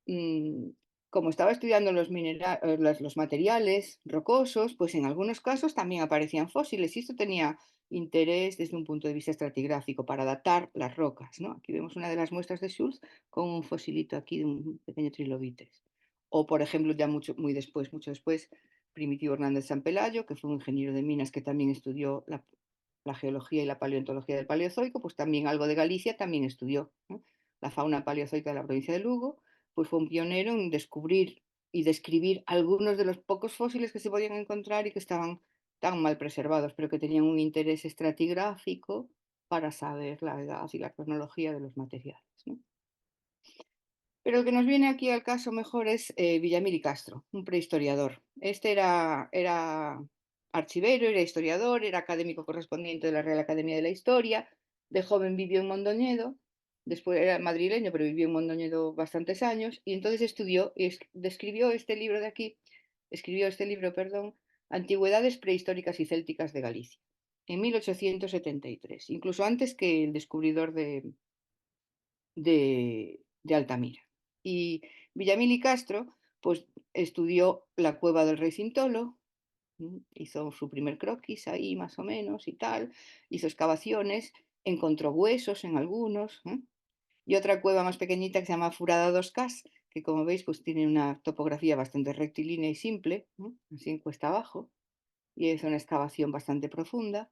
mm, como estaba estudiando los materiales rocosos, pues en algunos casos también aparecían fósiles y esto tenía interés desde un punto de vista estratigráfico para datar las rocas, ¿no? Aquí vemos una de las muestras de Schulz con un fosilito aquí de un pequeño trilobites. O, por ejemplo, ya mucho después, Primitivo Hernández San Pelayo, que fue un ingeniero de minas que también estudió la geología y la paleontología del Paleozoico, pues también algo de Galicia también estudió, ¿no? La fauna paleozoica de la provincia de Lugo, pues fue un pionero en descubrir y describir algunos de los pocos fósiles que se podían encontrar y que estaban tan mal preservados, pero que tenían un interés estratigráfico para saber la edad y la cronología de los materiales, ¿no? Pero el que nos viene aquí al caso mejor es Villamil y Castro, un prehistoriador. Este era archivero, era historiador, era académico correspondiente de la Real Academia de la Historia. De joven vivió en Mondoñedo, después era madrileño, pero vivió en Mondoñedo bastantes años, y entonces estudió y describió este libro de aquí, escribió este libro, perdón, Antigüedades prehistóricas y célticas de Galicia, en 1873, incluso antes que el descubridor de Altamira. Y Villamil y Castro, pues estudió la cueva del Rey Cintolo, hizo su primer croquis ahí más o menos y tal, hizo excavaciones, encontró huesos en algunos, y otra cueva más pequeñita que se llama Furada dos Cas, que como veis pues tiene una topografía bastante rectilínea y simple, así en cuesta abajo, y es una excavación bastante profunda.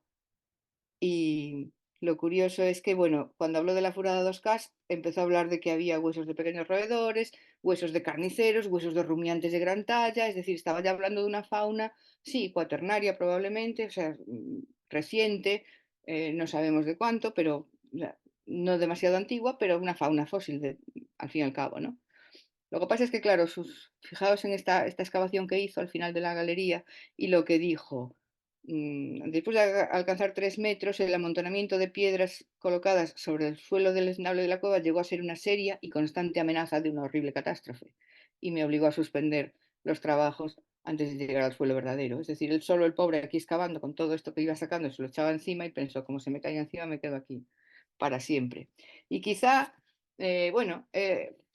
Y lo curioso es que, bueno, cuando habló de la Furada dos Cas, empezó a hablar de que había huesos de pequeños roedores, huesos de carniceros, huesos de rumiantes de gran talla, es decir, estaba ya hablando de una fauna, sí, cuaternaria probablemente, o sea, reciente, no sabemos de cuánto, pero no demasiado antigua, pero una fauna fósil, al fin y al cabo, ¿no? Lo que pasa es que, claro, fijaos en esta excavación que hizo al final de la galería y lo que dijo. Después de alcanzar 3 metros, el amontonamiento de piedras colocadas sobre el suelo del esnable de la cueva llegó a ser una seria y constante amenaza de una horrible catástrofe y me obligó a suspender los trabajos antes de llegar al suelo verdadero. Es decir, él solo, el pobre, aquí excavando con todo esto que iba sacando, se lo echaba encima y pensó, como se me caiga encima, me quedo aquí para siempre. Y quizá, bueno,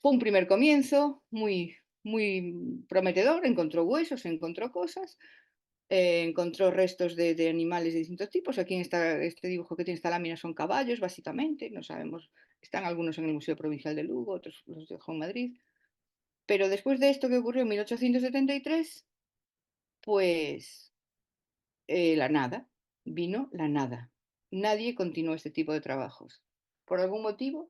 fue un primer comienzo muy prometedor, encontró huesos, encontró cosas, encontró restos de animales de distintos tipos. Aquí en este dibujo que tiene esta lámina son caballos, básicamente, no sabemos, están algunos en el Museo Provincial de Lugo, otros los dejó en Madrid. Pero después de esto que ocurrió en 1873, pues la nada, vino la nada. Nadie continuó este tipo de trabajos. Por algún motivo,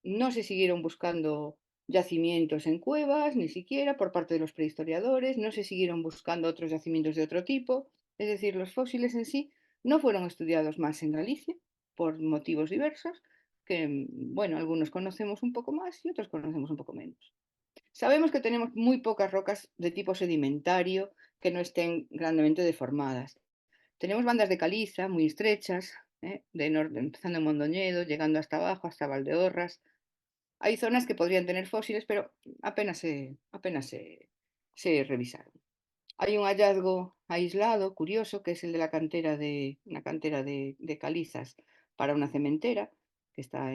no se siguieron buscando yacimientos en cuevas, ni siquiera por parte de los prehistoriadores, no se siguieron buscando otros yacimientos de otro tipo, es decir, los fósiles en sí no fueron estudiados más en Galicia por motivos diversos, que, bueno, algunos conocemos un poco más y otros conocemos un poco menos. Sabemos que tenemos muy pocas rocas de tipo sedimentario que no estén grandemente deformadas. Tenemos bandas de caliza muy estrechas, empezando en Mondoñedo, llegando hasta abajo, hasta Valdeorras. Hay zonas que podrían tener fósiles, pero apenas se revisaron. Hay un hallazgo aislado, curioso, que es el de una cantera de calizas para una cementera, que está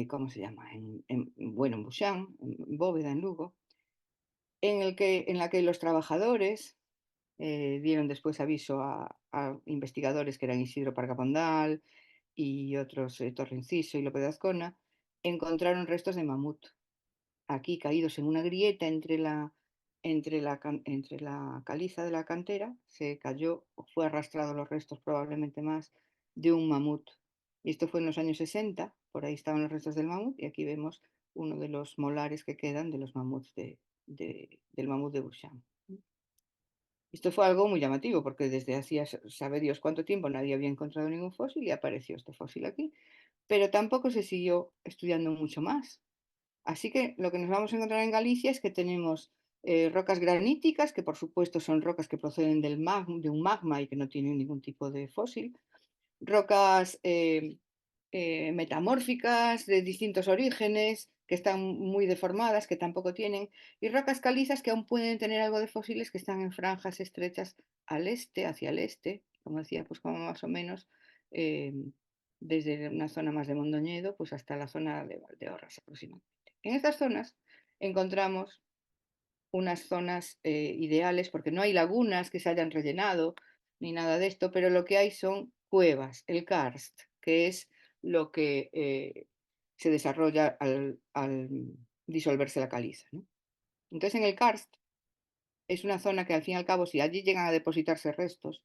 ¿cómo se llama? Bueno, en Buxán, en Bóveda, en Lugo, en la que los trabajadores dieron después aviso a investigadores que eran Isidro Pargapondal y otros, Torre Enciso y Lope de Azcona, encontraron restos de mamut aquí caídos en una grieta entre la caliza de la cantera. Se cayó, fue arrastrado los restos, probablemente más, de un mamut. Y esto fue en los años 60, por ahí estaban los restos del mamut, y aquí vemos uno de los molares que quedan de los mamuts del mamut de Busham. Esto fue algo muy llamativo porque desde hacía sabe Dios cuánto tiempo nadie había encontrado ningún fósil y apareció este fósil aquí, pero tampoco se siguió estudiando mucho más. Así que lo que nos vamos a encontrar en Galicia es que tenemos rocas graníticas, que por supuesto son rocas que proceden de un magma y que no tienen ningún tipo de fósil, rocas metamórficas de distintos orígenes, que están muy deformadas, que tampoco tienen, y rocas calizas que aún pueden tener algo de fósiles que están en franjas estrechas al este, hacia el este, como decía, pues como más o menos eh, desde una zona más de Mondoñedo pues hasta la zona de Valdeorras aproximadamente. En estas zonas encontramos unas zonas ideales porque no hay lagunas que se hayan rellenado ni nada de esto, pero lo que hay son cuevas, el karst, que es lo que se desarrolla al disolverse la caliza, ¿no? Entonces en el karst es una zona que al fin y al cabo, si allí llegan a depositarse restos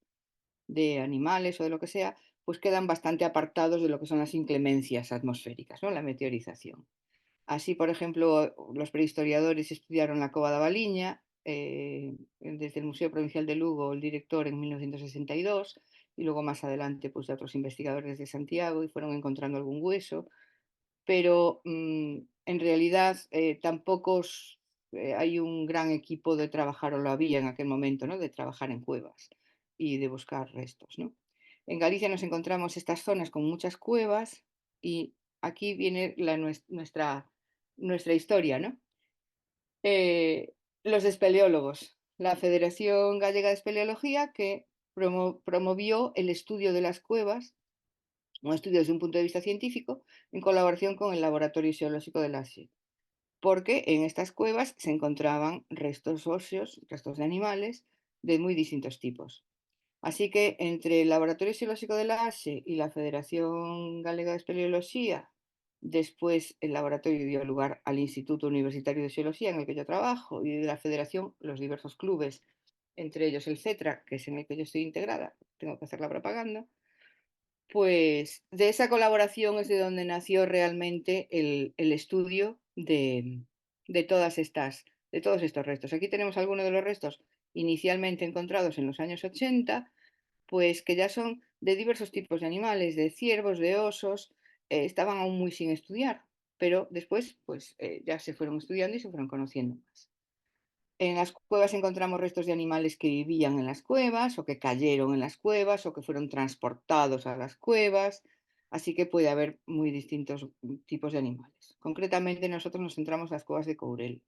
de animales o de lo que sea, pues quedan bastante apartados de lo que son las inclemencias atmosféricas, ¿no? La meteorización. Así, por ejemplo, los prehistoriadores estudiaron la cova da Valiña, desde el Museo Provincial de Lugo, el director en 1962, y luego más adelante pues, de otros investigadores de Santiago, y fueron encontrando algún hueso, pero en realidad tampoco hay un gran equipo de trabajar, o lo había en aquel momento, ¿no? De trabajar en cuevas y de buscar restos, ¿no? En Galicia nos encontramos estas zonas con muchas cuevas y aquí viene nuestra historia, ¿no? Los espeleólogos, la Federación Gallega de Espeleología, que promovió el estudio de las cuevas, un estudio desde un punto de vista científico, en colaboración con el Laboratorio Geológico de la SIE, porque en estas cuevas se encontraban restos óseos, restos de animales de muy distintos tipos. Así que entre el Laboratorio Geológico de la ASE y la Federación Galega de Espeleología, después el laboratorio dio lugar al Instituto Universitario de Geología en el que yo trabajo, y de la Federación los diversos clubes, entre ellos el CETRA, que es en el que yo estoy integrada, tengo que hacer la propaganda. Pues de esa colaboración es de donde nació realmente el estudio de todos estos restos. Aquí tenemos algunos de los restos inicialmente encontrados en los años 80, pues que ya son de diversos tipos de animales, de ciervos, de osos, estaban aún muy sin estudiar, pero después pues ya se fueron estudiando y se fueron conociendo más. En las cuevas encontramos restos de animales que vivían en las cuevas o que cayeron en las cuevas o que fueron transportados a las cuevas, así que puede haber muy distintos tipos de animales. Concretamente nosotros nos centramos en las cuevas de Courel,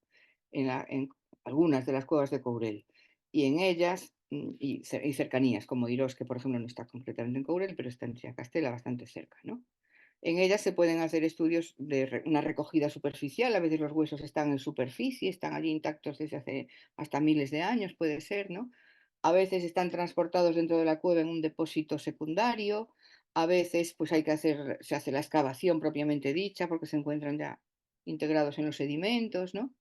en algunas de las cuevas de Courel, y en ellas y cercanías, como Irós, que por ejemplo no está concretamente en Courel, pero está en Triacastela, bastante cerca, ¿no? En ellas se pueden hacer estudios de una recogida superficial, a veces los huesos están en superficie, están allí intactos desde hace hasta miles de años, puede ser, ¿no? A veces están transportados dentro de la cueva en un depósito secundario, a veces pues se hace la excavación propiamente dicha porque se encuentran ya integrados en los sedimentos, ¿no?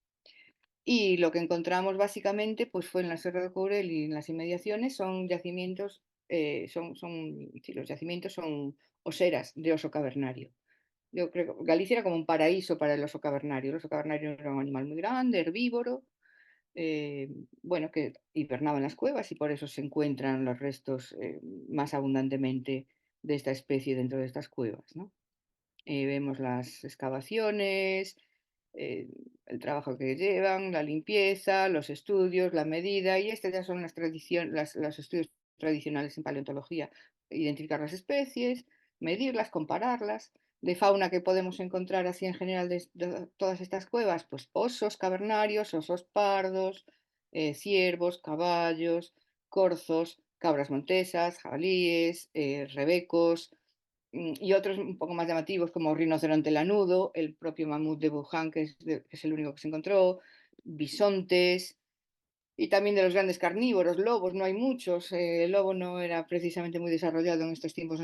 Y lo que encontramos básicamente pues fue en la Serra de Courel y en las inmediaciones son yacimientos, sí, los yacimientos son oseras de oso cavernario. Yo creo que Galicia era como un paraíso para el oso cavernario. El oso cavernario era un animal muy grande, herbívoro, eh, bueno, que hibernaba en las cuevas y por eso se encuentran los restos más abundantemente de esta especie dentro de estas cuevas, ¿no? Vemos las excavaciones, eh, el trabajo que llevan, la limpieza, los estudios, la medida, y estas ya son los estudios tradicionales en paleontología: identificar las especies, medirlas, compararlas. De fauna que podemos encontrar así en general de todas estas cuevas, pues osos cavernarios, osos pardos, ciervos, caballos, corzos, cabras montesas, jabalíes, rebecos, y otros un poco más llamativos como rinoceronte lanudo, el propio mamut de Wuhan, que es el único que se encontró, bisontes, y también de los grandes carnívoros, lobos, no hay muchos. El lobo no era precisamente muy desarrollado en estos tiempos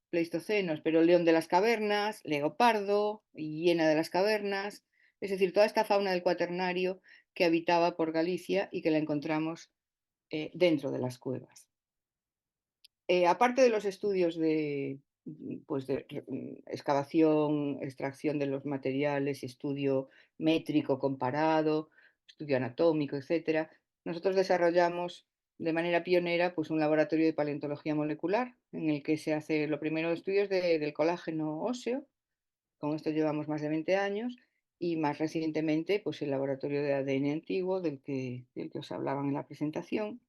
pleistocenos, pero león de las cavernas, leopardo, hiena de las cavernas, es decir, toda esta fauna del Cuaternario que habitaba por Galicia y que la encontramos dentro de las cuevas. Aparte de los estudios pues de excavación, extracción de los materiales, estudio métrico comparado, estudio anatómico, etcétera, nosotros desarrollamos de manera pionera pues un laboratorio de paleontología molecular en el que se hace lo primero estudios del colágeno óseo. Con esto llevamos más de 20 años, y más recientemente pues el laboratorio de ADN antiguo del que os hablaban en la presentación.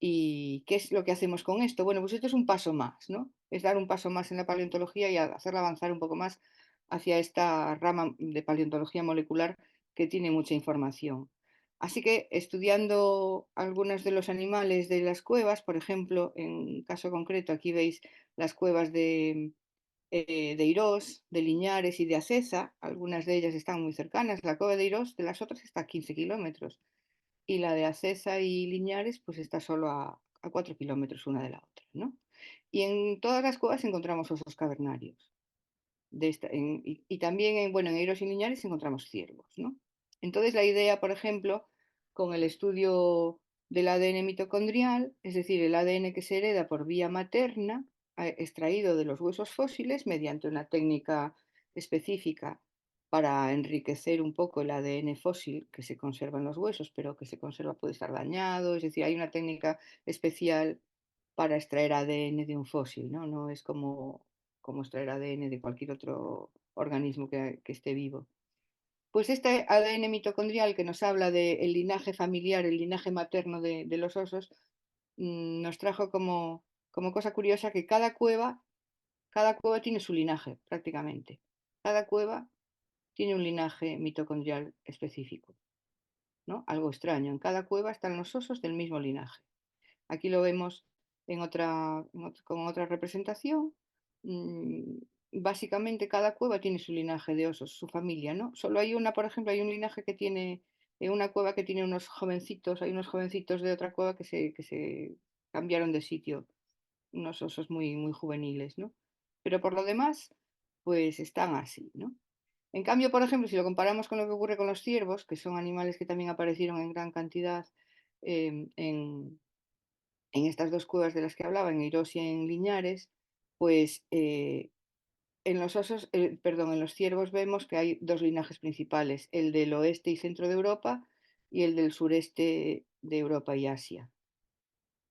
¿Y qué es lo que hacemos con esto? Bueno, pues esto es un paso más, ¿no? Es dar un paso más en la paleontología y hacerla avanzar un poco más hacia esta rama de paleontología molecular que tiene mucha información. Así que estudiando algunos de los animales de las cuevas, por ejemplo, en caso concreto, aquí veis las cuevas de Irós, de Liñares y de Aceza. Algunas de ellas están muy cercanas. La cueva de Irós de las otras está a 15 kilómetros, y la de Acesa y Liñares pues está solo a 4 kilómetros una de la otra, ¿no? Y en todas las cuevas encontramos osos cavernarios. Y también bueno, en Eiros y Liñares encontramos ciervos, ¿no? Entonces la idea, por ejemplo, con el estudio del ADN mitocondrial, es decir, el ADN que se hereda por vía materna, extraído de los huesos fósiles mediante una técnica específica para enriquecer un poco el ADN fósil que se conserva en los huesos, pero que se conserva puede estar dañado, es decir, hay una técnica especial para extraer ADN de un fósil, ¿no? No es como extraer ADN de cualquier otro organismo que esté vivo. Pues este ADN mitocondrial que nos habla del linaje familiar, el linaje materno de los osos, nos trajo como cosa curiosa que cada cueva tiene su linaje prácticamente. Cada cueva tiene un linaje mitocondrial específico, ¿no? Algo extraño. En cada cueva están los osos del mismo linaje. Aquí lo vemos con otra representación. Mm, Básicamente cada cueva tiene su linaje de osos, su familia, ¿no? Solo hay una, por ejemplo, hay un linaje que tiene, una cueva que tiene hay unos jovencitos de otra cueva que se cambiaron de sitio, unos osos muy, muy juveniles, ¿no? Pero por lo demás, pues están así, ¿no? En cambio, por ejemplo, si lo comparamos con lo que ocurre con los ciervos, que son animales que también aparecieron en gran cantidad en estas dos cuevas de las que hablaba, en Irós y en Liñares, pues en los ciervos vemos que hay dos linajes principales: el del oeste y centro de Europa y el del sureste de Europa y Asia.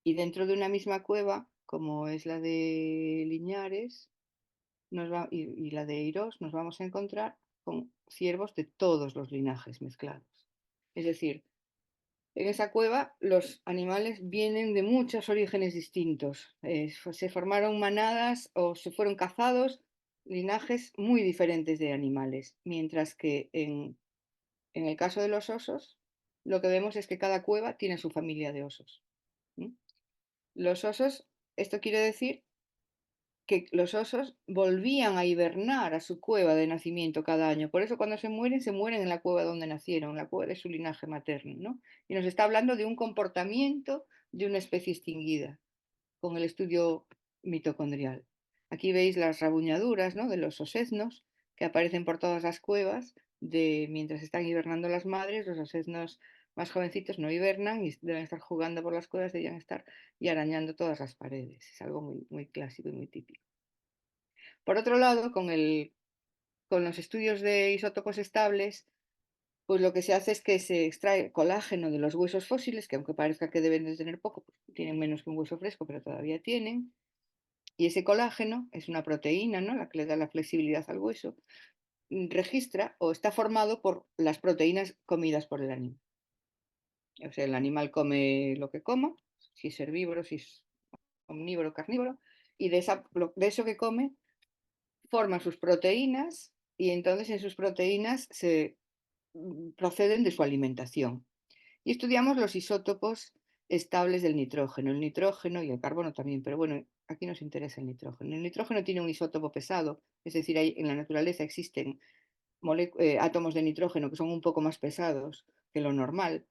Y dentro de una misma cueva, como es la de Liñares y la de Eirós, nos vamos a encontrar con ciervos de todos los linajes mezclados. Es decir, en esa cueva los animales vienen de muchos orígenes distintos. Se formaron manadas o se fueron cazados linajes muy diferentes de animales, mientras que en el caso de los osos, lo que vemos es que cada cueva tiene su familia de osos. Los osos, esto quiere decir que los osos volvían a hibernar a su cueva de nacimiento cada año. Por eso cuando se mueren en la cueva donde nacieron, en la cueva de su linaje materno, ¿no? Y nos está hablando de un comportamiento de una especie extinguida, con el estudio mitocondrial. Aquí veis las rabuñaduras, ¿no?, de los oseznos que aparecen por todas las cuevas mientras están hibernando las madres. Los oseznos más jovencitos no hibernan y deben estar jugando por las cuevas, deben estar y arañando todas las paredes. Es algo muy, muy clásico y muy típico. Por otro lado, con los estudios de isótopos estables, pues lo que se hace es que se extrae colágeno de los huesos fósiles, que aunque parezca que deben de tener poco, pues tienen menos que un hueso fresco, pero todavía tienen. Y ese colágeno es una proteína, ¿no?, la que le da la flexibilidad al hueso, registra o está formado por las proteínas comidas por el animal. O sea, el animal come lo que coma, si es herbívoro, si es omnívoro, carnívoro, y de eso que come forman sus proteínas y entonces en sus proteínas se proceden de su alimentación. Y estudiamos los isótopos estables del nitrógeno, el nitrógeno y el carbono también, pero bueno, aquí nos interesa el nitrógeno. El nitrógeno tiene un isótopo pesado, es decir, en la naturaleza existen átomos de nitrógeno que son un poco más pesados que lo normal.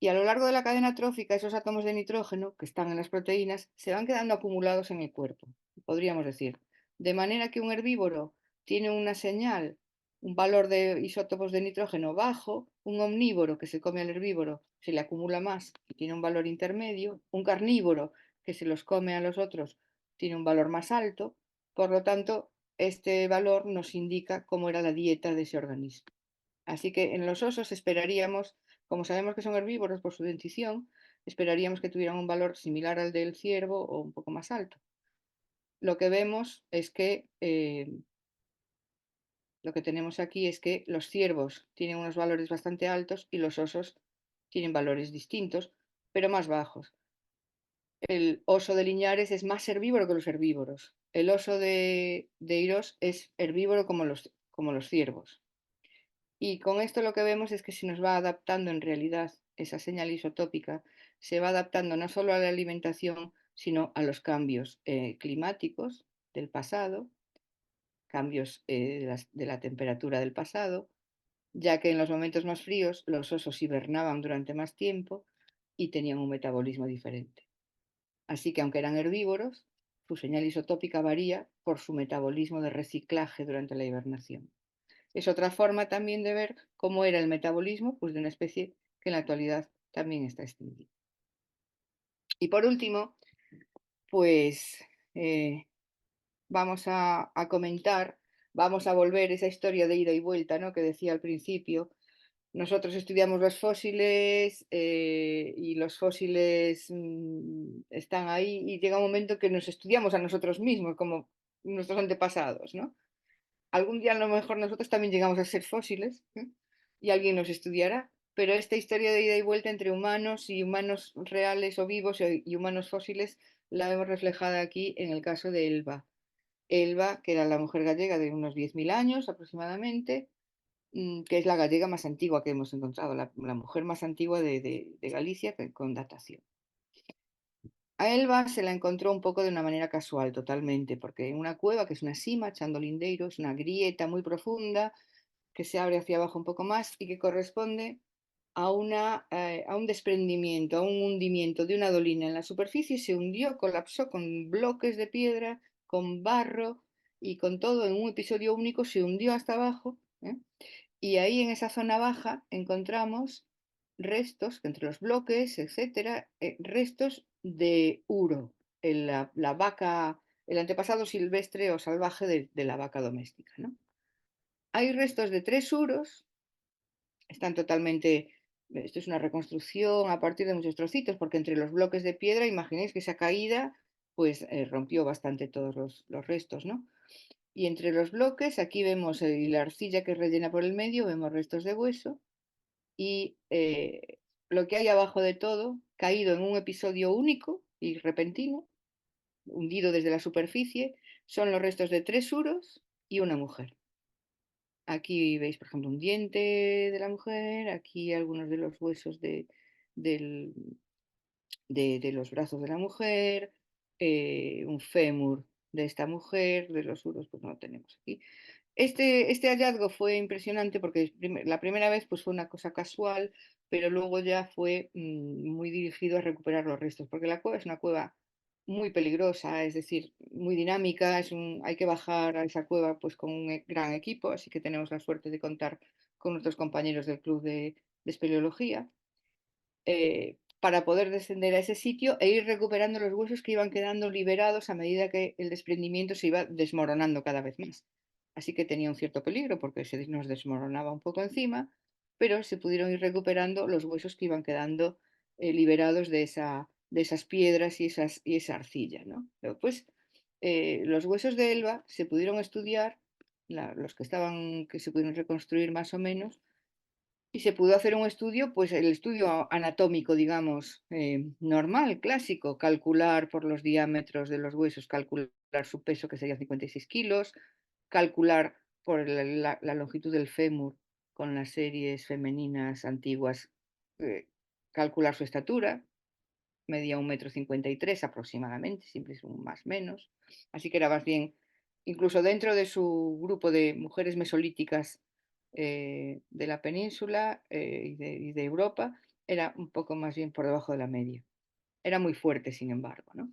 Y a lo largo de la cadena trófica, esos átomos de nitrógeno que están en las proteínas se van quedando acumulados en el cuerpo, podríamos decir. De manera que un herbívoro tiene una señal, un valor de isótopos de nitrógeno bajo, un omnívoro que se come al herbívoro se le acumula más y tiene un valor intermedio, un carnívoro que se los come a los otros tiene un valor más alto. Por lo tanto, este valor nos indica cómo era la dieta de ese organismo. Así que en los osos esperaríamos, como sabemos que son herbívoros por su dentición, esperaríamos que tuvieran un valor similar al del ciervo o un poco más alto. Lo que vemos es que lo que tenemos aquí es que los ciervos tienen unos valores bastante altos y los osos tienen valores distintos, pero más bajos. El oso de Liñares es más herbívoro que los herbívoros. El oso de Eirós es herbívoro como los ciervos. Y con esto lo que vemos es que se nos va adaptando en realidad esa señal isotópica, se va adaptando no solo a la alimentación, sino a los cambios climáticos del pasado, cambios de la temperatura del pasado, ya que en los momentos más fríos los osos hibernaban durante más tiempo y tenían un metabolismo diferente. Así que aunque eran herbívoros, su señal isotópica varía por su metabolismo de reciclaje durante la hibernación. Es otra forma también de ver cómo era el metabolismo, pues, de una especie que en la actualidad también está extinguida. Y por último, pues vamos a comentar, vamos a volver esa historia de ida y vuelta, ¿no?, que decía al principio. Nosotros estudiamos los fósiles y los fósiles están ahí y llega un momento que nos estudiamos a nosotros mismos, como nuestros antepasados, ¿no? Algún día a lo mejor nosotros también llegamos a ser fósiles, y alguien nos estudiará, pero esta historia de ida y vuelta entre humanos y humanos reales o vivos y humanos fósiles la vemos reflejada aquí en el caso de Elba. Elba, que era la mujer gallega de unos 10.000 años aproximadamente, que es la gallega más antigua que hemos encontrado, la mujer más antigua de Galicia con datación. A Elba se la encontró un poco de una manera casual, totalmente, porque en una cueva, que es una sima, Chando Lindeiro, es una grieta muy profunda que se abre hacia abajo un poco más y que corresponde a un desprendimiento, a un hundimiento de una dolina en la superficie, se hundió, colapsó con bloques de piedra, con barro y con todo en un episodio único, se hundió hasta abajo, ¿eh? Y ahí en esa zona baja encontramos restos, entre los bloques, etcétera, restos de uro, la vaca, el antepasado silvestre o salvaje de la vaca doméstica, ¿no? Hay restos de 3 uros, están totalmente, esto es una reconstrucción a partir de muchos trocitos, porque entre los bloques de piedra, imaginéis que esa caída pues rompió bastante todos los restos, ¿no? Y entre los bloques, aquí vemos la arcilla que es rellena por el medio, vemos restos de hueso y lo que hay abajo de todo, caído en un episodio único y repentino, hundido desde la superficie, son los restos de 3 uros y una mujer. Aquí veis, por ejemplo, un diente de la mujer, aquí algunos de los huesos del, de los brazos de la mujer, un fémur de esta mujer, de los uros pues no lo tenemos aquí. Este hallazgo fue impresionante porque la primera vez pues fue una cosa casual, pero luego ya fue muy dirigido a recuperar los restos, porque la cueva es una cueva muy peligrosa, es decir, muy dinámica, hay que bajar a esa cueva pues con un gran equipo, así que tenemos la suerte de contar con nuestros compañeros del club de espeleología para poder descender a ese sitio e ir recuperando los huesos que iban quedando liberados a medida que el desprendimiento se iba desmoronando cada vez más. Así que tenía un cierto peligro porque se nos desmoronaba un poco encima, pero se pudieron ir recuperando los huesos que iban quedando liberados de esas piedras y esa arcilla, ¿no? Pues los huesos de Elba se pudieron estudiar, los que se pudieron reconstruir más o menos, y se pudo hacer un estudio, pues el estudio anatómico, digamos, normal, clásico, calcular por los diámetros de los huesos, calcular su peso, que sería 56 kilos, calcular por la longitud del fémur con las series femeninas antiguas, eh, calcular su estatura, medía 1,53 m aproximadamente, siempre es un más menos, así que era más bien, incluso dentro de su grupo de mujeres mesolíticas de la península y de Europa, era un poco más bien por debajo de la media. Era muy fuerte, sin embargo, ¿no?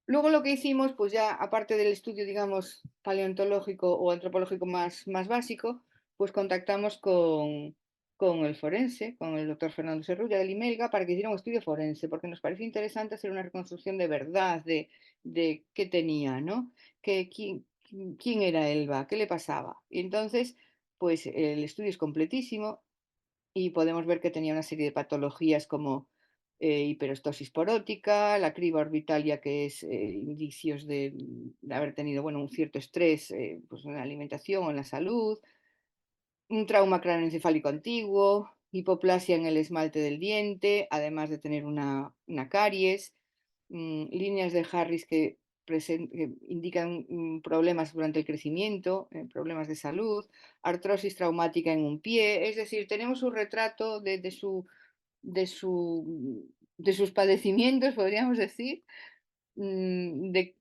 Luego lo que hicimos, pues ya aparte del estudio, digamos, paleontológico o antropológico más básico, pues contactamos con el forense, con el doctor Fernando Serrulla de Limelga, para que hiciera un estudio forense, porque nos pareció interesante hacer una reconstrucción de verdad de qué tenía, ¿no? ¿Quién era Elba? ¿Qué le pasaba? Y entonces, pues el estudio es completísimo y podemos ver que tenía una serie de patologías como hiperostosis porótica, la criba orbitalia, que es indicios de haber tenido bueno, un cierto estrés pues en la alimentación o en la salud, un trauma craneoencefálico antiguo, hipoplasia en el esmalte del diente, además de tener una caries, líneas de Harris que indican problemas durante el crecimiento, problemas de salud, artrosis traumática en un pie, es decir, tenemos un retrato de, su, de sus padecimientos, podríamos decir, de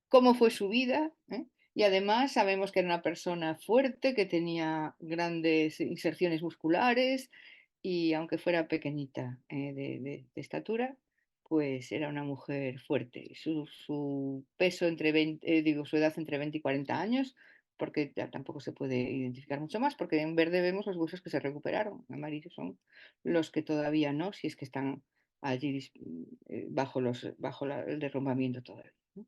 cómo fue su vida, ¿eh? Y además sabemos que era una persona fuerte, que tenía grandes inserciones musculares y aunque fuera pequeñita de estatura, pues era una mujer fuerte. Su peso entre 20, digo, su edad entre 20 y 40 años, porque ya tampoco se puede identificar mucho más, porque en verde vemos los huesos que se recuperaron, en amarillo son los que todavía no, si es que están allí bajo el derrumbamiento todavía, ¿no?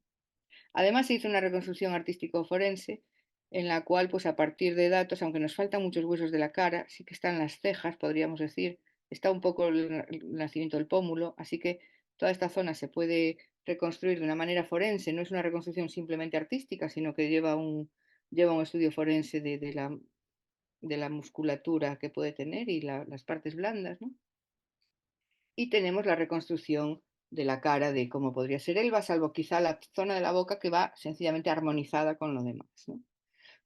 Además se hizo una reconstrucción artístico-forense en la cual, pues a partir de datos, aunque nos faltan muchos huesos de la cara, sí que están las cejas, podríamos decir, está un poco el nacimiento del pómulo, así que toda esta zona se puede reconstruir de una manera forense, no es una reconstrucción simplemente artística, sino que lleva un estudio forense de la musculatura que puede tener y las partes blandas, ¿no? Y tenemos la reconstrucción de la cara de cómo podría ser Elba, salvo quizá la zona de la boca que va sencillamente armonizada con lo demás, ¿no?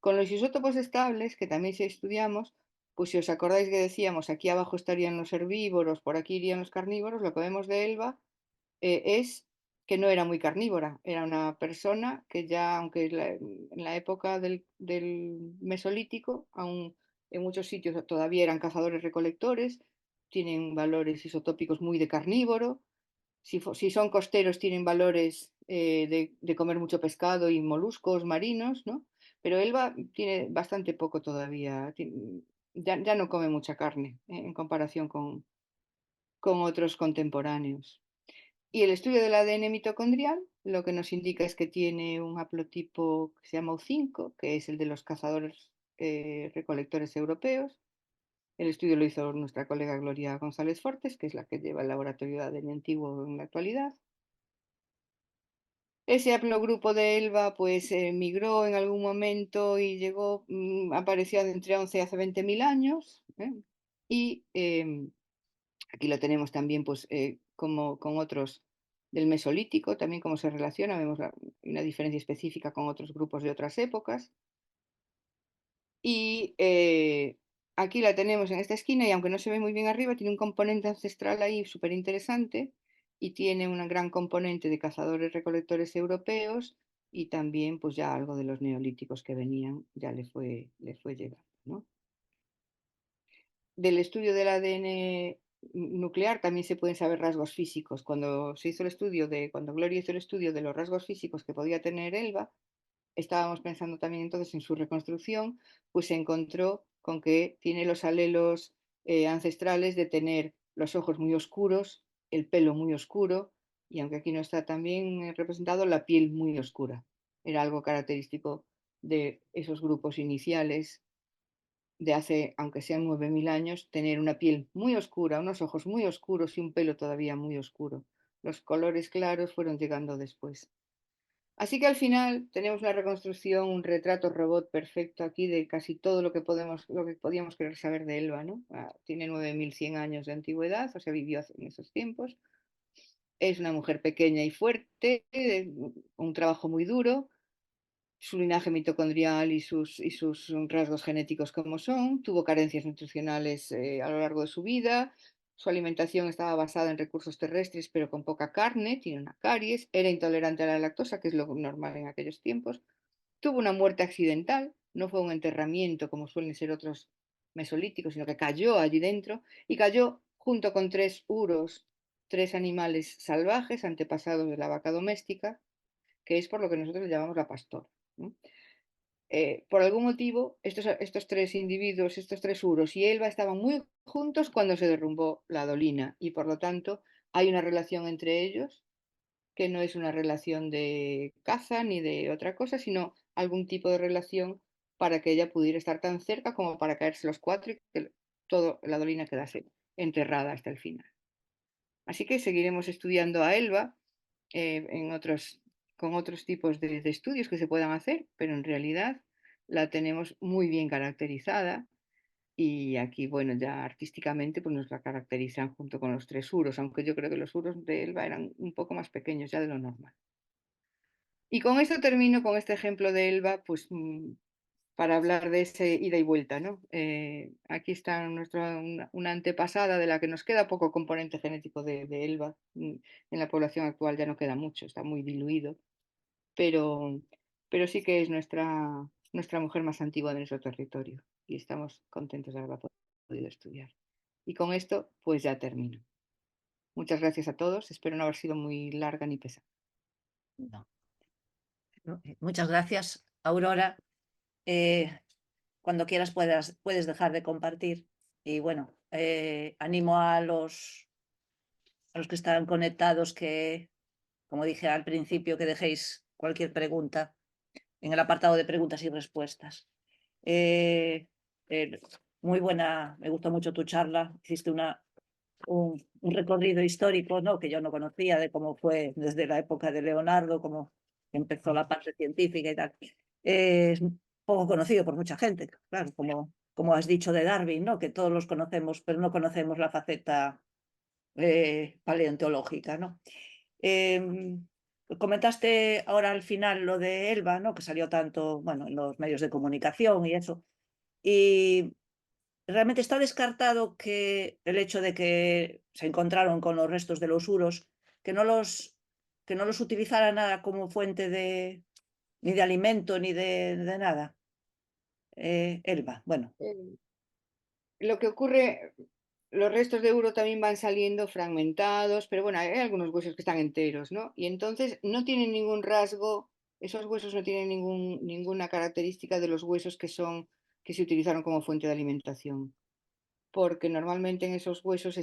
Con los isótopos estables, que también si estudiamos, pues si os acordáis que decíamos, aquí abajo estarían los herbívoros, por aquí irían los carnívoros, lo que vemos de Elba es que no era muy carnívora, era una persona que ya, aunque en la época del Mesolítico, aún en muchos sitios todavía eran cazadores recolectores, tienen valores isotópicos muy de carnívoro, si son costeros tienen valores de comer mucho pescado y moluscos marinos, ¿no? Pero Elba tiene bastante poco todavía, ya no come mucha carne en comparación con otros contemporáneos. Y el estudio del ADN mitocondrial lo que nos indica es que tiene un haplotipo que se llama U5, que es el de los cazadores recolectores europeos. El estudio lo hizo nuestra colega Gloria González Fortes, que es la que lleva el laboratorio de ADN antiguo en la actualidad. Ese haplogrupo de Elba pues migró en algún momento y llegó, apareció entre 11 y hace 20.000 años, ¿eh? Y aquí lo tenemos también pues como con otros del Mesolítico, también cómo se relaciona, vemos una diferencia específica con otros grupos de otras épocas. Y aquí la tenemos en esta esquina y aunque no se ve muy bien arriba, tiene un componente ancestral ahí súper interesante y tiene un gran componente de cazadores recolectores europeos y también pues ya algo de los neolíticos que venían ya le fue llegando, ¿no? Del estudio del ADN nuclear también se pueden saber rasgos físicos. Cuando Gloria hizo el estudio de los rasgos físicos que podía tener Elba, estábamos pensando también entonces en su reconstrucción, pues se encontró con que tiene los alelos ancestrales de tener los ojos muy oscuros, el pelo muy oscuro y aunque aquí no está también representado, la piel muy oscura. Era algo característico de esos grupos iniciales de hace, aunque sean 9.000 años, tener una piel muy oscura, unos ojos muy oscuros y un pelo todavía muy oscuro. Los colores claros fueron llegando después. Así que al final tenemos una reconstrucción, un retrato robot perfecto aquí de casi todo lo que podíamos querer saber de Elba, ¿no? Tiene 9.100 años de antigüedad, o sea, vivió en esos tiempos. Es una mujer pequeña y fuerte, un trabajo muy duro, su linaje mitocondrial y sus rasgos genéticos como son, tuvo carencias nutricionales a lo largo de su vida, su alimentación estaba basada en recursos terrestres pero con poca carne, tiene una caries, era intolerante a la lactosa, que es lo normal en aquellos tiempos, tuvo una muerte accidental, no fue un enterramiento como suelen ser otros mesolíticos, sino que cayó allí dentro y cayó junto con tres uros, tres animales salvajes antepasados de la vaca doméstica, que es por lo que nosotros le llamamos la pastora, ¿no? Por algún motivo, estos tres individuos, estos tres uros y Elba estaban muy juntos cuando se derrumbó la dolina y por lo tanto hay una relación entre ellos que no es una relación de caza ni de otra cosa, sino algún tipo de relación para que ella pudiera estar tan cerca como para caerse los cuatro y que toda la dolina quedase enterrada hasta el final. Así que seguiremos estudiando a Elba con otros tipos de estudios que se puedan hacer, pero en realidad la tenemos muy bien caracterizada y aquí, bueno, ya artísticamente pues nos la caracterizan junto con los tres uros, aunque yo creo que los uros de Elba eran un poco más pequeños ya de lo normal. Y con esto termino con este ejemplo de Elba, pues para hablar de ese ida y vuelta, ¿no? Aquí está una antepasada de la que nos queda poco componente genético de Elba. En la población actual ya no queda mucho, está muy diluido, pero, pero sí que es nuestra mujer más antigua de nuestro territorio y estamos contentos de haberla podido estudiar. Y con esto, pues ya termino. Muchas gracias a todos, espero no haber sido muy larga ni pesada. No. Muchas gracias, Aurora. Cuando quieras puedes dejar de compartir. Y bueno, animo a los que están conectados que, como dije al principio, que dejéis cualquier pregunta en el apartado de preguntas y respuestas. Eh, eh, Muy buena, me gustó mucho tu charla. Hiciste un recorrido histórico, ¿no? Que yo no conocía de cómo fue desde la época de Leonardo, cómo empezó la parte científica y tal. Es poco conocido por mucha gente, claro, como has dicho de Darwin, ¿no? Que todos los conocemos, pero no conocemos la faceta paleontológica, ¿no? Comentaste ahora al final lo de Elba, ¿no? Que salió tanto, bueno, en los medios de comunicación y eso. Y realmente está descartado que el hecho de que se encontraron con los restos de los uros, que no los utilizara nada como fuente ni de alimento ni de nada. Elba, bueno, Eh, Lo que ocurre, los restos de euro también van saliendo fragmentados, pero bueno, hay algunos huesos que están enteros, ¿no? Y entonces no tienen ningún rasgo, esos huesos no tienen ninguna característica de los huesos que se utilizaron como fuente de alimentación. Porque normalmente en esos huesos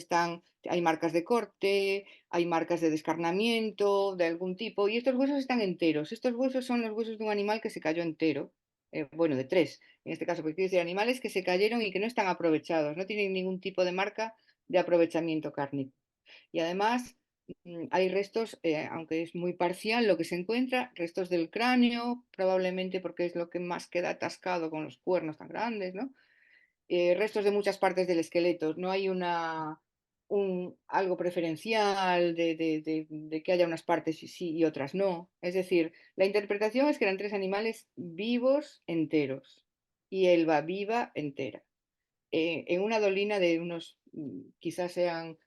hay marcas de corte, hay marcas de descarnamiento de algún tipo, y estos huesos están enteros. Estos huesos son los huesos de un animal que se cayó entero, bueno, de tres, en este caso, porque quiero decir animales que se cayeron y que no están aprovechados, no tienen ningún tipo de marca de aprovechamiento cárnico. Y además, hay restos, aunque es muy parcial lo que se encuentra, restos del cráneo, probablemente porque es lo que más queda atascado con los cuernos tan grandes, ¿no? Restos de muchas partes del esqueleto. No hay algo preferencial de que haya unas partes sí y otras no. Es decir, la interpretación es que eran tres animales vivos enteros y Elba viva entera. En una dolina de unos, quizás sean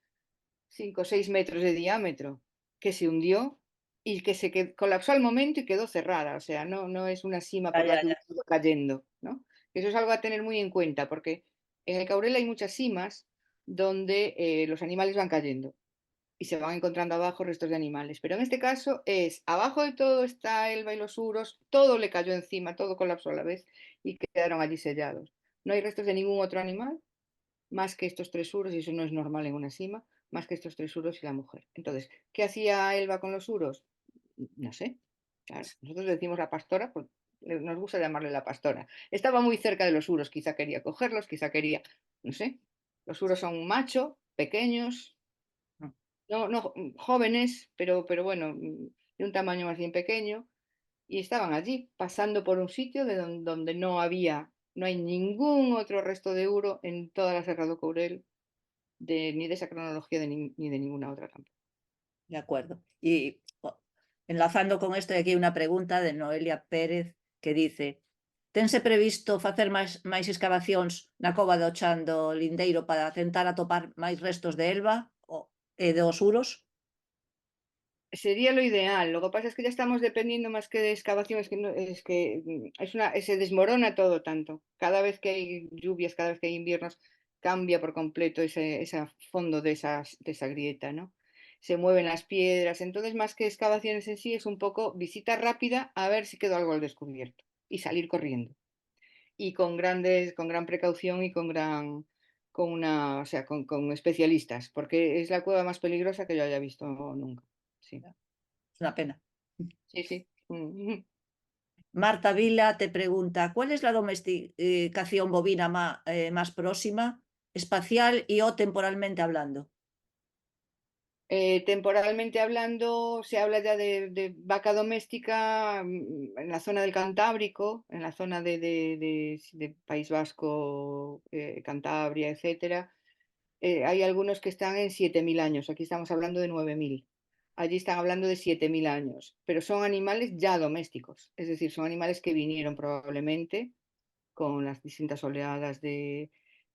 5 o 6 metros de diámetro, que se hundió y que colapsó al momento y quedó cerrada. O sea, no es una sima Ya, por la ya, que ya. hubiera ido cayendo, ¿no? Eso es algo a tener muy en cuenta, porque en el Caurel hay muchas simas donde los animales van cayendo y se van encontrando abajo restos de animales. Pero en este caso es, abajo de todo está Elba y los uros, todo le cayó encima, todo colapsó a la vez y quedaron allí sellados. No hay restos de ningún otro animal más que estos tres uros, y eso no es normal en una sima, más que estos tres uros y la mujer. Entonces, ¿qué hacía Elba con los uros? No sé. Claro, nosotros decimos la pastora, pues nos gusta llamarle la pastora. Estaba muy cerca de los uros, quizá quería cogerlos, quizá quería, no sé. Los uros son un macho, pequeños, no jóvenes, pero bueno, de un tamaño más bien pequeño, y estaban allí, pasando por un sitio donde no hay ningún otro resto de uro en toda la Serra do Courel, ni de esa cronología ni de ninguna otra tampoco. De acuerdo. Y enlazando con esto, aquí hay una pregunta de Noelia Pérez que dice: tense previsto facer máis escavacións na cova do Chan do Lindeiro para tentar atopar máis restos de Elba e dos Uros? Sería lo ideal. Lo que pasa es que ya estamos dependiendo más que de excavación, se desmorona todo tanto. Cada vez que hay lluvias, cada vez que hay inviernos, cambia por completo ese fondo de esa grieta, ¿no? Se mueven las piedras. Entonces, más que excavaciones en sí, es un poco visita rápida a ver si quedó algo al descubierto y salir corriendo. Y con gran precaución y o sea, con especialistas, porque es la cueva más peligrosa que yo haya visto nunca. Sí. Es una pena. Sí, sí. Marta Vila te pregunta: ¿cuál es la domesticación bovina más próxima, espacial y o temporalmente hablando? Temporalmente hablando, se habla ya de vaca doméstica en la zona del Cantábrico, en la zona de País Vasco, Cantabria, etcétera. Hay algunos que están en 7.000 años, aquí estamos hablando de 9.000. Allí están hablando de 7.000 años, pero son animales ya domésticos, es decir, son animales que vinieron probablemente con las distintas oleadas de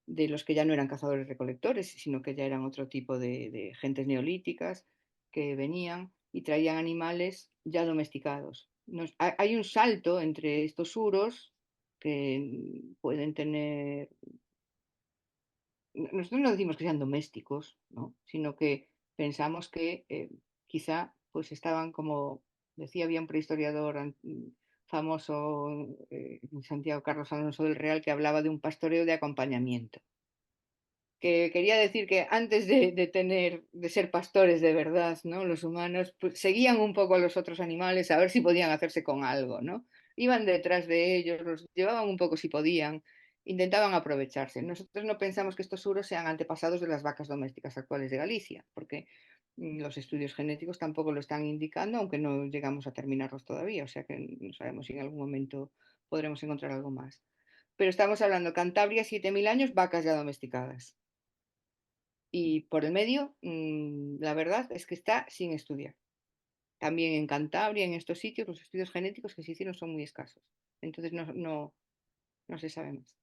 los que ya no eran cazadores recolectores, sino que ya eran otro tipo de gentes neolíticas que venían y traían animales ya domesticados. Hay un salto entre estos uros que pueden tener, nosotros no decimos que sean domésticos, ¿no? Sino que pensamos que quizá pues estaban como, decía, había un prehistoriador famoso, Santiago Carlos Alonso del Real, que hablaba de un pastoreo de acompañamiento, que quería decir que antes de ser pastores de verdad, ¿no? Los humanos pues, seguían un poco a los otros animales a ver si podían hacerse con algo, ¿no? Iban detrás de ellos, los llevaban un poco si podían, intentaban aprovecharse. Nosotros no pensamos que estos suros sean antepasados de las vacas domésticas actuales de Galicia, porque los estudios genéticos tampoco lo están indicando, aunque no llegamos a terminarlos todavía, o sea que no sabemos si en algún momento podremos encontrar algo más. Pero estamos hablando, Cantabria, 7.000 años, vacas ya domesticadas. Y por el medio, la verdad es que está sin estudiar. También en Cantabria, en estos sitios, los estudios genéticos que se hicieron son muy escasos. Entonces no se sabe más.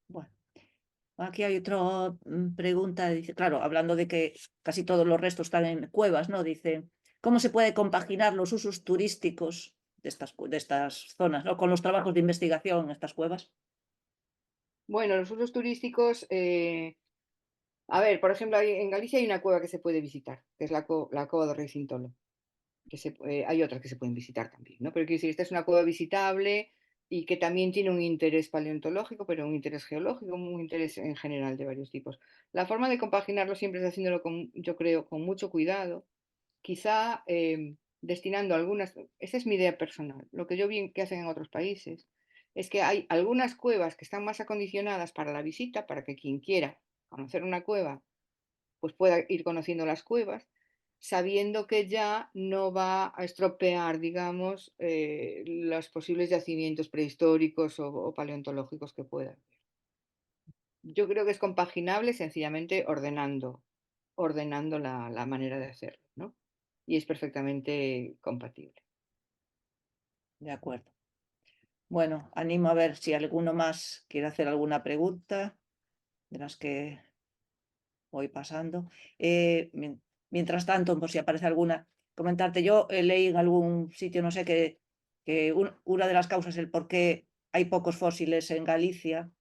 Bueno, aquí hay otra pregunta, dice, claro, hablando de que casi todos los restos están en cuevas, ¿no? Dice: ¿cómo se puede compaginar los usos turísticos de estas zonas, ¿no? con los trabajos de investigación en estas cuevas? Bueno, los usos turísticos, a ver, por ejemplo, en Galicia hay una cueva que se puede visitar, que es la Cova do Rei Sintolo. Hay otras que se pueden visitar también, ¿no? Pero quiero decir, esta es una cueva visitable y que también tiene un interés paleontológico, pero un interés geológico, un interés en general de varios tipos. La forma de compaginarlo siempre es haciéndolo yo creo, con mucho cuidado, quizá destinando algunas, esa es mi idea personal, lo que yo vi que hacen en otros países, es que hay algunas cuevas que están más acondicionadas para la visita, para que quien quiera conocer una cueva pues pueda ir conociendo las cuevas, sabiendo que ya no va a estropear, digamos, los posibles yacimientos prehistóricos o paleontológicos que puedan. Yo creo que es compaginable sencillamente ordenando la manera de hacerlo, ¿no? Y es perfectamente compatible. De acuerdo. Bueno, animo a ver si alguno más quiere hacer alguna pregunta de las que voy pasando. Mientras tanto, por si aparece alguna, comentarte, yo leí en algún sitio, no sé, que una de las causas, el por qué hay pocos fósiles en Galicia,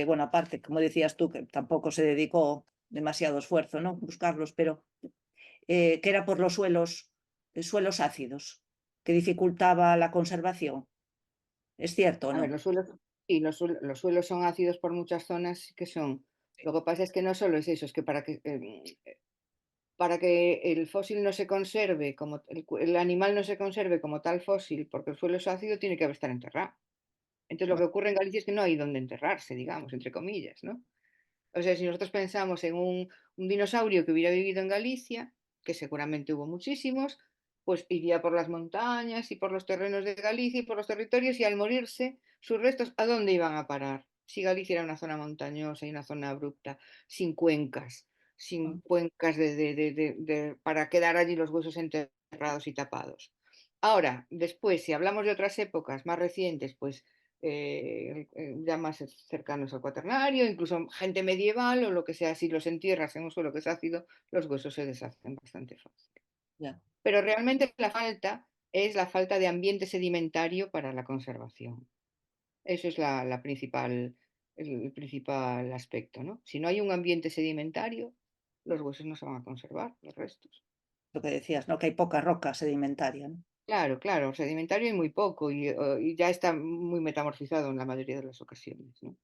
bueno, aparte, como decías tú, que tampoco se dedicó demasiado esfuerzo, ¿no? Buscarlos, pero que era por los suelos ácidos, que dificultaba la conservación. ¿Es cierto o A ver, no? los suelos son ácidos por muchas zonas sí que son. Sí. Lo que pasa es que no solo es eso, es que para que el fósil no se conserve, como el animal no se conserve como tal fósil, porque el suelo es ácido, tiene que estar enterrado. Entonces lo que ocurre en Galicia es que no hay donde enterrarse, digamos, entre comillas, ¿no? O sea, si nosotros pensamos en un dinosaurio que hubiera vivido en Galicia, que seguramente hubo muchísimos, pues iría por las montañas y por los terrenos de Galicia y por los territorios y al morirse, sus restos, ¿a dónde iban a parar? Si Galicia era una zona montañosa y una zona abrupta, sin cuencas para quedar allí los huesos enterrados y tapados. Ahora, después, si hablamos de otras épocas más recientes, pues ya más cercanos al cuaternario, incluso gente medieval o lo que sea, si los entierras en un suelo que es ácido, los huesos se deshacen bastante fácil. Ya. Pero realmente la falta es la falta de ambiente sedimentario para la conservación. Eso es el principal aspecto, ¿no? Si no hay un ambiente sedimentario, los huesos no se van a conservar, los restos. Lo que decías, ¿no? Que hay poca roca sedimentaria, ¿no? Claro, claro, sedimentario hay muy poco y ya está muy metamorfizado en la mayoría de las ocasiones, ¿no?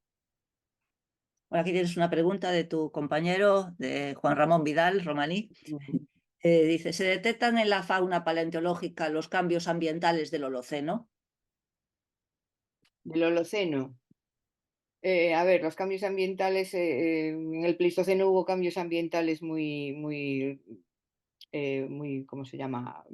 Bueno, aquí tienes una pregunta de tu compañero, de Juan Ramón Vidal, romaní. Ujú. Dice, ¿se detectan en la fauna paleontológica los cambios ambientales del Holoceno? Del Holoceno. A ver, los cambios ambientales, en el Pleistoceno hubo cambios ambientales muy, ¿cómo se llama?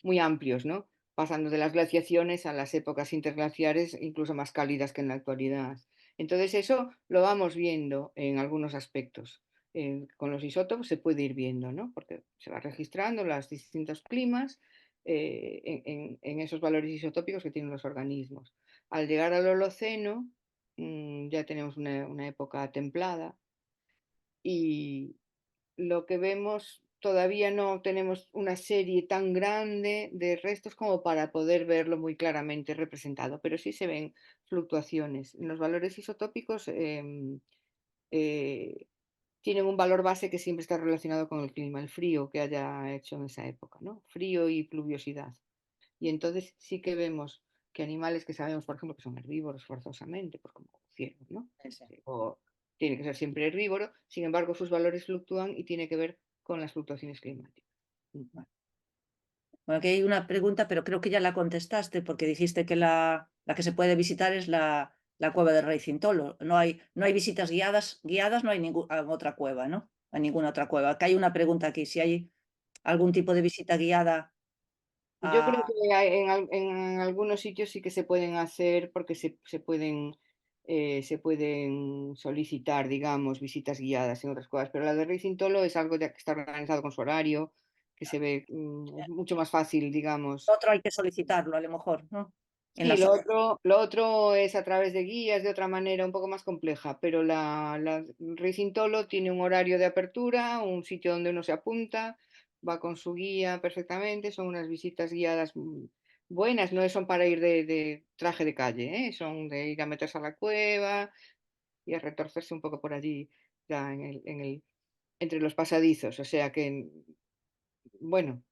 Muy amplios, ¿no? Pasando de las glaciaciones a las épocas interglaciares, incluso más cálidas que en la actualidad. Entonces eso lo vamos viendo en algunos aspectos. Con los isótopos se puede ir viendo, ¿no? Porque se va registrando los distintos climas en esos valores isotópicos que tienen los organismos. Al llegar al Holoceno, ya tenemos una época templada y, lo que vemos, todavía no tenemos una serie tan grande de restos como para poder verlo muy claramente representado, pero sí se ven fluctuaciones. Los valores isotópicos eh, tienen un valor base que siempre está relacionado con el clima, el frío que haya hecho en esa época, ¿no? Frío y pluviosidad. Y entonces sí que vemos que animales que sabemos, por ejemplo, que son herbívoros forzosamente, pues como ciervos, ¿no? Ese. O tiene que ser siempre herbívoro, sin embargo sus valores fluctúan y tiene que ver con las fluctuaciones climáticas. Bueno, aquí hay una pregunta, pero creo que ya la contestaste porque dijiste que la que se puede visitar es la cueva del Rey Cintolo. No hay visitas guiadas no hay ninguna otra cueva, ¿no? A ninguna otra cueva. Acá hay una pregunta aquí, si hay algún tipo de visita guiada Yo creo a... que en algunos sitios sí que se pueden hacer porque se pueden solicitar, digamos, visitas guiadas en otras cosas, pero la de Racing Tolo es algo ya que está organizado con su horario, que se ve es mucho más fácil, digamos. Otro hay que solicitarlo, a lo mejor, ¿no? En Sí, la zona. lo otro es a través de guías de otra manera un poco más compleja, pero la Racing Tolo tiene un horario de apertura, un sitio donde uno se apunta, va con su guía perfectamente, son unas visitas guiadas buenas, no son para ir de traje de calle, ¿eh? Son de ir a meterse a la cueva y a retorcerse un poco por allí, ya entre los pasadizos, o sea que, bueno,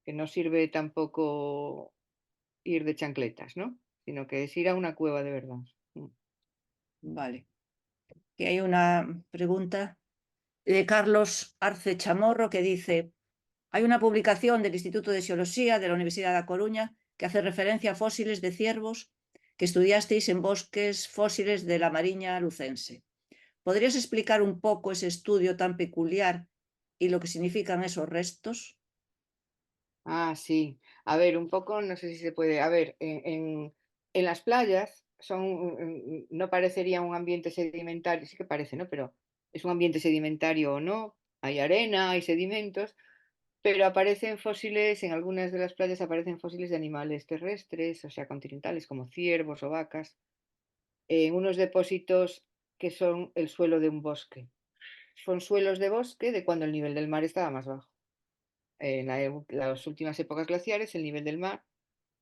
que no sirve tampoco ir de chancletas, ¿no? Sino que es ir a una cueva de verdad. Vale. Que hay una pregunta de Carlos Arce Chamorro que dice, hay una publicación del Instituto de Xeoloxía de la Universidad de A Coruña que hace referencia a fósiles de ciervos que estudiasteis en bosques fósiles de la Mariña lucense. ¿Podrías explicar un poco ese estudio tan peculiar y lo que significan esos restos? Ah, sí. A ver, un poco, no sé si se puede. A ver, en las playas no parecería un ambiente sedimentario, sí que parece, ¿no? Pero es un ambiente sedimentario o no. Hay arena, hay sedimentos, pero aparecen fósiles, en algunas de las playas aparecen fósiles de animales terrestres, o sea, continentales, como ciervos o vacas, en unos depósitos que son el suelo de un bosque. Son suelos de bosque de cuando el nivel del mar estaba más bajo. Las últimas épocas glaciares, el nivel del mar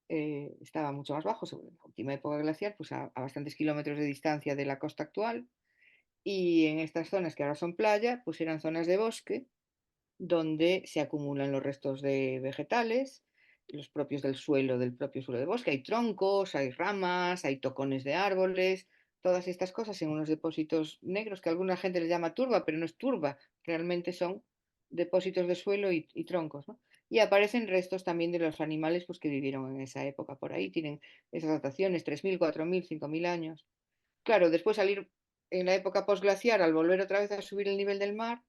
estaba mucho más bajo, sobre la última época glacial, pues a bastantes kilómetros de distancia de la costa actual. Y en estas zonas que ahora son playa, pues eran zonas de bosque donde se acumulan los restos de vegetales, los propios del propio suelo de bosque. Hay troncos, hay ramas, hay tocones de árboles, todas estas cosas en unos depósitos negros que alguna gente les llama turba, pero no es turba, realmente son depósitos de suelo y troncos, ¿no? Y aparecen restos también de los animales pues, que vivieron en esa época por ahí, tienen esas dataciones, 3.000, 4.000, 5.000 años. Claro, después salir en la época posglaciar, al volver otra vez a subir el nivel del mar,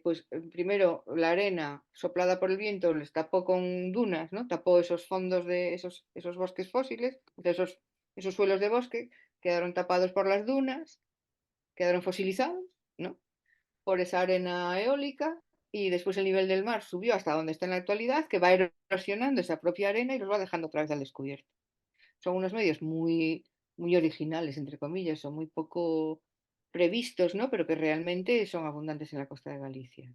pues primero la arena soplada por el viento les tapó con dunas, ¿no? Tapó esos fondos de esos bosques fósiles, esos suelos de bosque, quedaron tapados por las dunas, quedaron fosilizados, ¿no? Por esa arena eólica y después el nivel del mar subió hasta donde está en la actualidad, que va erosionando esa propia arena y los va dejando otra vez al descubierto. Son unos medios muy originales, entre comillas, son muy poco previstos, ¿no? Pero que realmente son abundantes en la costa de Galicia.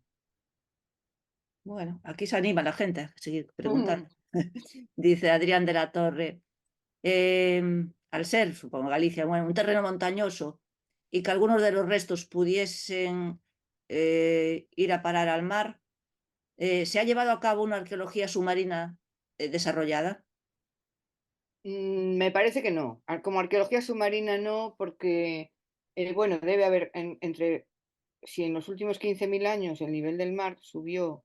Bueno, aquí se anima la gente a seguir preguntando. Dice Adrián de la Torre, al ser, supongo, Galicia, bueno, un terreno montañoso y que algunos de los restos pudiesen ir a parar al mar, ¿se ha llevado a cabo una arqueología submarina desarrollada? Me parece que no. Como arqueología submarina no, porque, bueno, debe haber si en los últimos 15.000 años el nivel del mar subió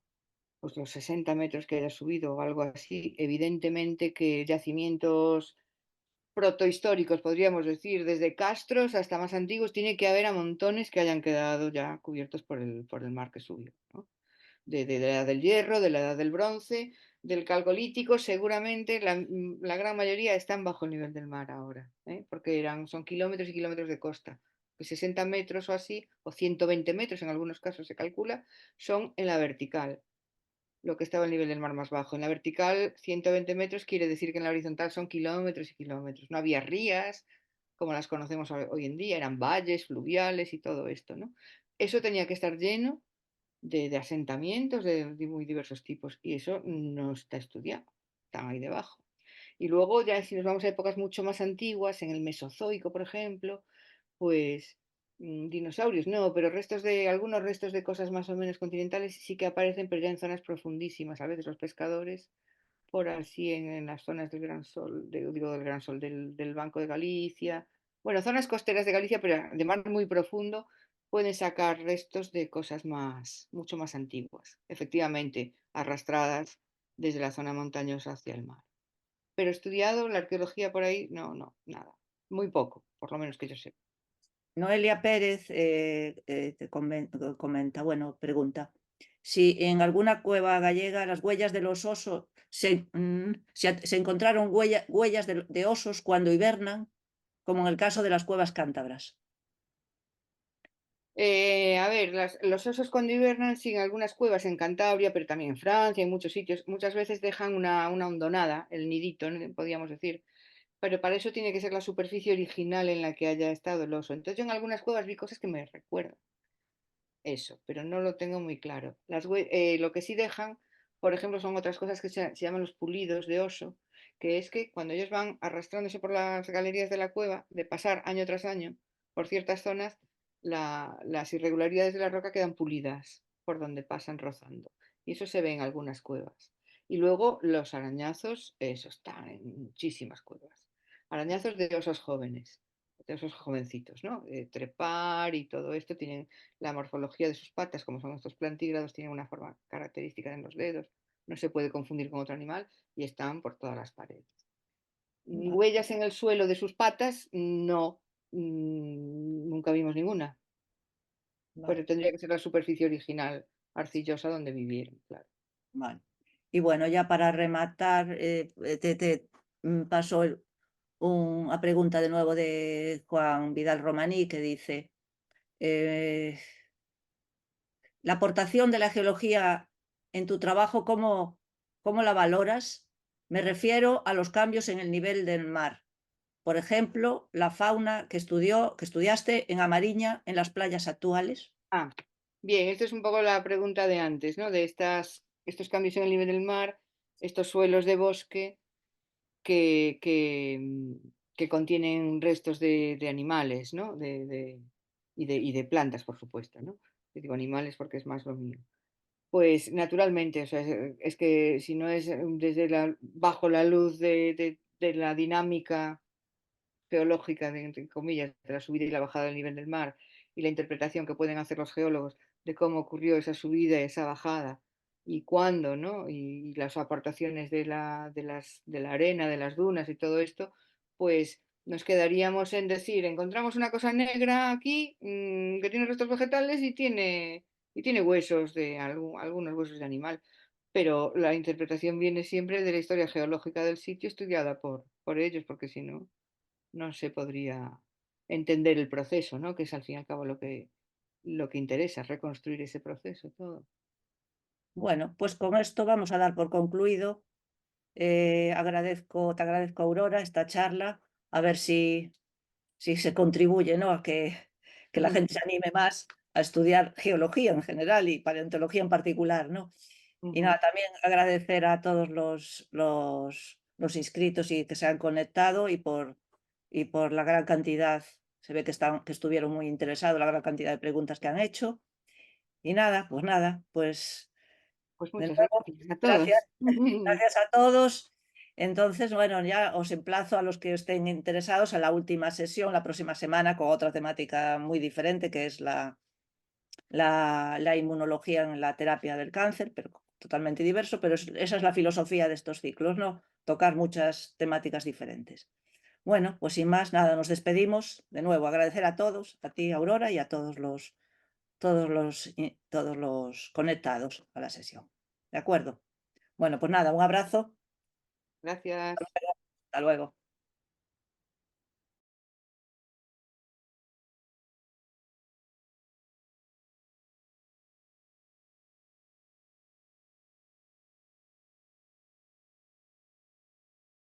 pues los 60 metros que haya subido o algo así, evidentemente que yacimientos protohistóricos, podríamos decir, desde castros hasta más antiguos, tiene que haber a montones que hayan quedado ya cubiertos por el mar que subió, ¿no? De la edad del hierro, de la edad del bronce, del calcolítico, seguramente la gran mayoría están bajo el nivel del mar ahora, ¿eh? Porque son kilómetros y kilómetros de costa. Que 60 metros o así, o 120 metros en algunos casos se calcula, son en la vertical, lo que estaba al nivel del mar más bajo. En la vertical, 120 metros quiere decir que en la horizontal son kilómetros y kilómetros. No había rías como las conocemos hoy en día, eran valles fluviales y todo esto, ¿no? Eso tenía que estar lleno de asentamientos de muy diversos tipos y eso no está estudiado, están ahí debajo. Y luego ya si nos vamos a épocas mucho más antiguas, en el Mesozoico, por ejemplo, pues dinosaurios no, pero algunos restos de cosas más o menos continentales sí que aparecen, pero ya en zonas profundísimas. A veces los pescadores, por así en las zonas del Gran Sol, digo del Gran Sol, del Banco de Galicia, bueno, zonas costeras de Galicia, pero de mar muy profundo, pueden sacar restos de cosas mucho más antiguas, efectivamente, arrastradas desde la zona montañosa hacia el mar. Pero estudiado la arqueología por ahí, no, no, nada. Muy poco, por lo menos que yo sé. Noelia Pérez comenta, bueno, pregunta, si en alguna cueva gallega las huellas de los osos, se encontraron huellas de osos cuando hibernan, como en el caso de las cuevas cántabras. A ver, los osos cuando hibernan, sí, en algunas cuevas en Cantabria, pero también en Francia, en muchos sitios, muchas veces dejan una hondonada, el nidito, ¿no? Podríamos decir, pero para eso tiene que ser la superficie original en la que haya estado el oso. Entonces yo en algunas cuevas vi cosas que me recuerdan eso, pero no lo tengo muy claro. Lo que sí dejan, por ejemplo, son otras cosas que se llaman los pulidos de oso, que es que cuando ellos van arrastrándose por las galerías de la cueva, de pasar año tras año por ciertas zonas, las irregularidades de la roca quedan pulidas por donde pasan rozando. Y eso se ve en algunas cuevas. Y luego los arañazos, eso está en muchísimas cuevas. Arañazos de osos jóvenes, de esos jovencitos, ¿no? Trepar y todo esto tienen la morfología de sus patas, como son estos plantígrados, tienen una forma característica en los dedos, no se puede confundir con otro animal y están por todas las paredes. Vale. Huellas en el suelo de sus patas, no, nunca vimos ninguna. Vale, Pero tendría que ser la superficie original arcillosa donde vivieron, claro. vale. Y bueno, ya para rematar, paso una pregunta de nuevo de Juan Vidal Romaní que dice, eh, la aportación de la geología en tu trabajo, ¿cómo la valoras? Me refiero a los cambios en el nivel del mar. Por ejemplo, la fauna que estudiaste en Amariña en las playas actuales. Ah, bien, esto es un poco la pregunta de antes, ¿no? De estos cambios en el nivel del mar, estos suelos de bosque que, que, mm, que contienen restos de animales, ¿no? Y de plantas, por supuesto, ¿no? Yo digo animales porque es más lo mío. Pues naturalmente, o sea, es que si no es bajo la luz de la dinámica geológica, entre comillas, de la subida y la bajada del nivel del mar y la interpretación que pueden hacer los geólogos de cómo ocurrió esa subida y esa bajada y cuándo, ¿no? Y las aportaciones de la arena, de las dunas y todo esto, pues nos quedaríamos en decir, encontramos una cosa negra aquí que tiene restos vegetales y tiene huesos algunos huesos de animal. Pero la interpretación viene siempre de la historia geológica del sitio estudiada por ellos, porque si no, no se podría entender el proceso, ¿no? Que es al fin y al cabo lo que interesa, reconstruir ese proceso todo. Bueno, pues con esto vamos a dar por concluido. Te agradezco, Aurora, esta charla, a ver si se contribuye, ¿no? a que la gente se anime más a estudiar geología en general y paleontología en particular, ¿no? Y Ujú. nada, también agradecer a todos los inscritos y que se han conectado y por la gran cantidad, se ve que estuvieron muy interesados, la gran cantidad de preguntas que han hecho. Y nada, pues Pues de muchas nuevo, gracias a gracias, todos. gracias a todos. Entonces, bueno, ya os emplazo a los que estén interesados a la última sesión la próxima semana con otra temática muy diferente, que es la inmunología en la terapia del cáncer, pero totalmente diverso, pero esa es la filosofía de estos ciclos, ¿no? Tocar muchas temáticas diferentes. Bueno, pues sin más, nada, nos despedimos. De nuevo, agradecer a todos, a ti, Aurora, y a todos los conectados a la sesión. ¿De acuerdo? Bueno, pues nada, un abrazo. Gracias. Hasta luego.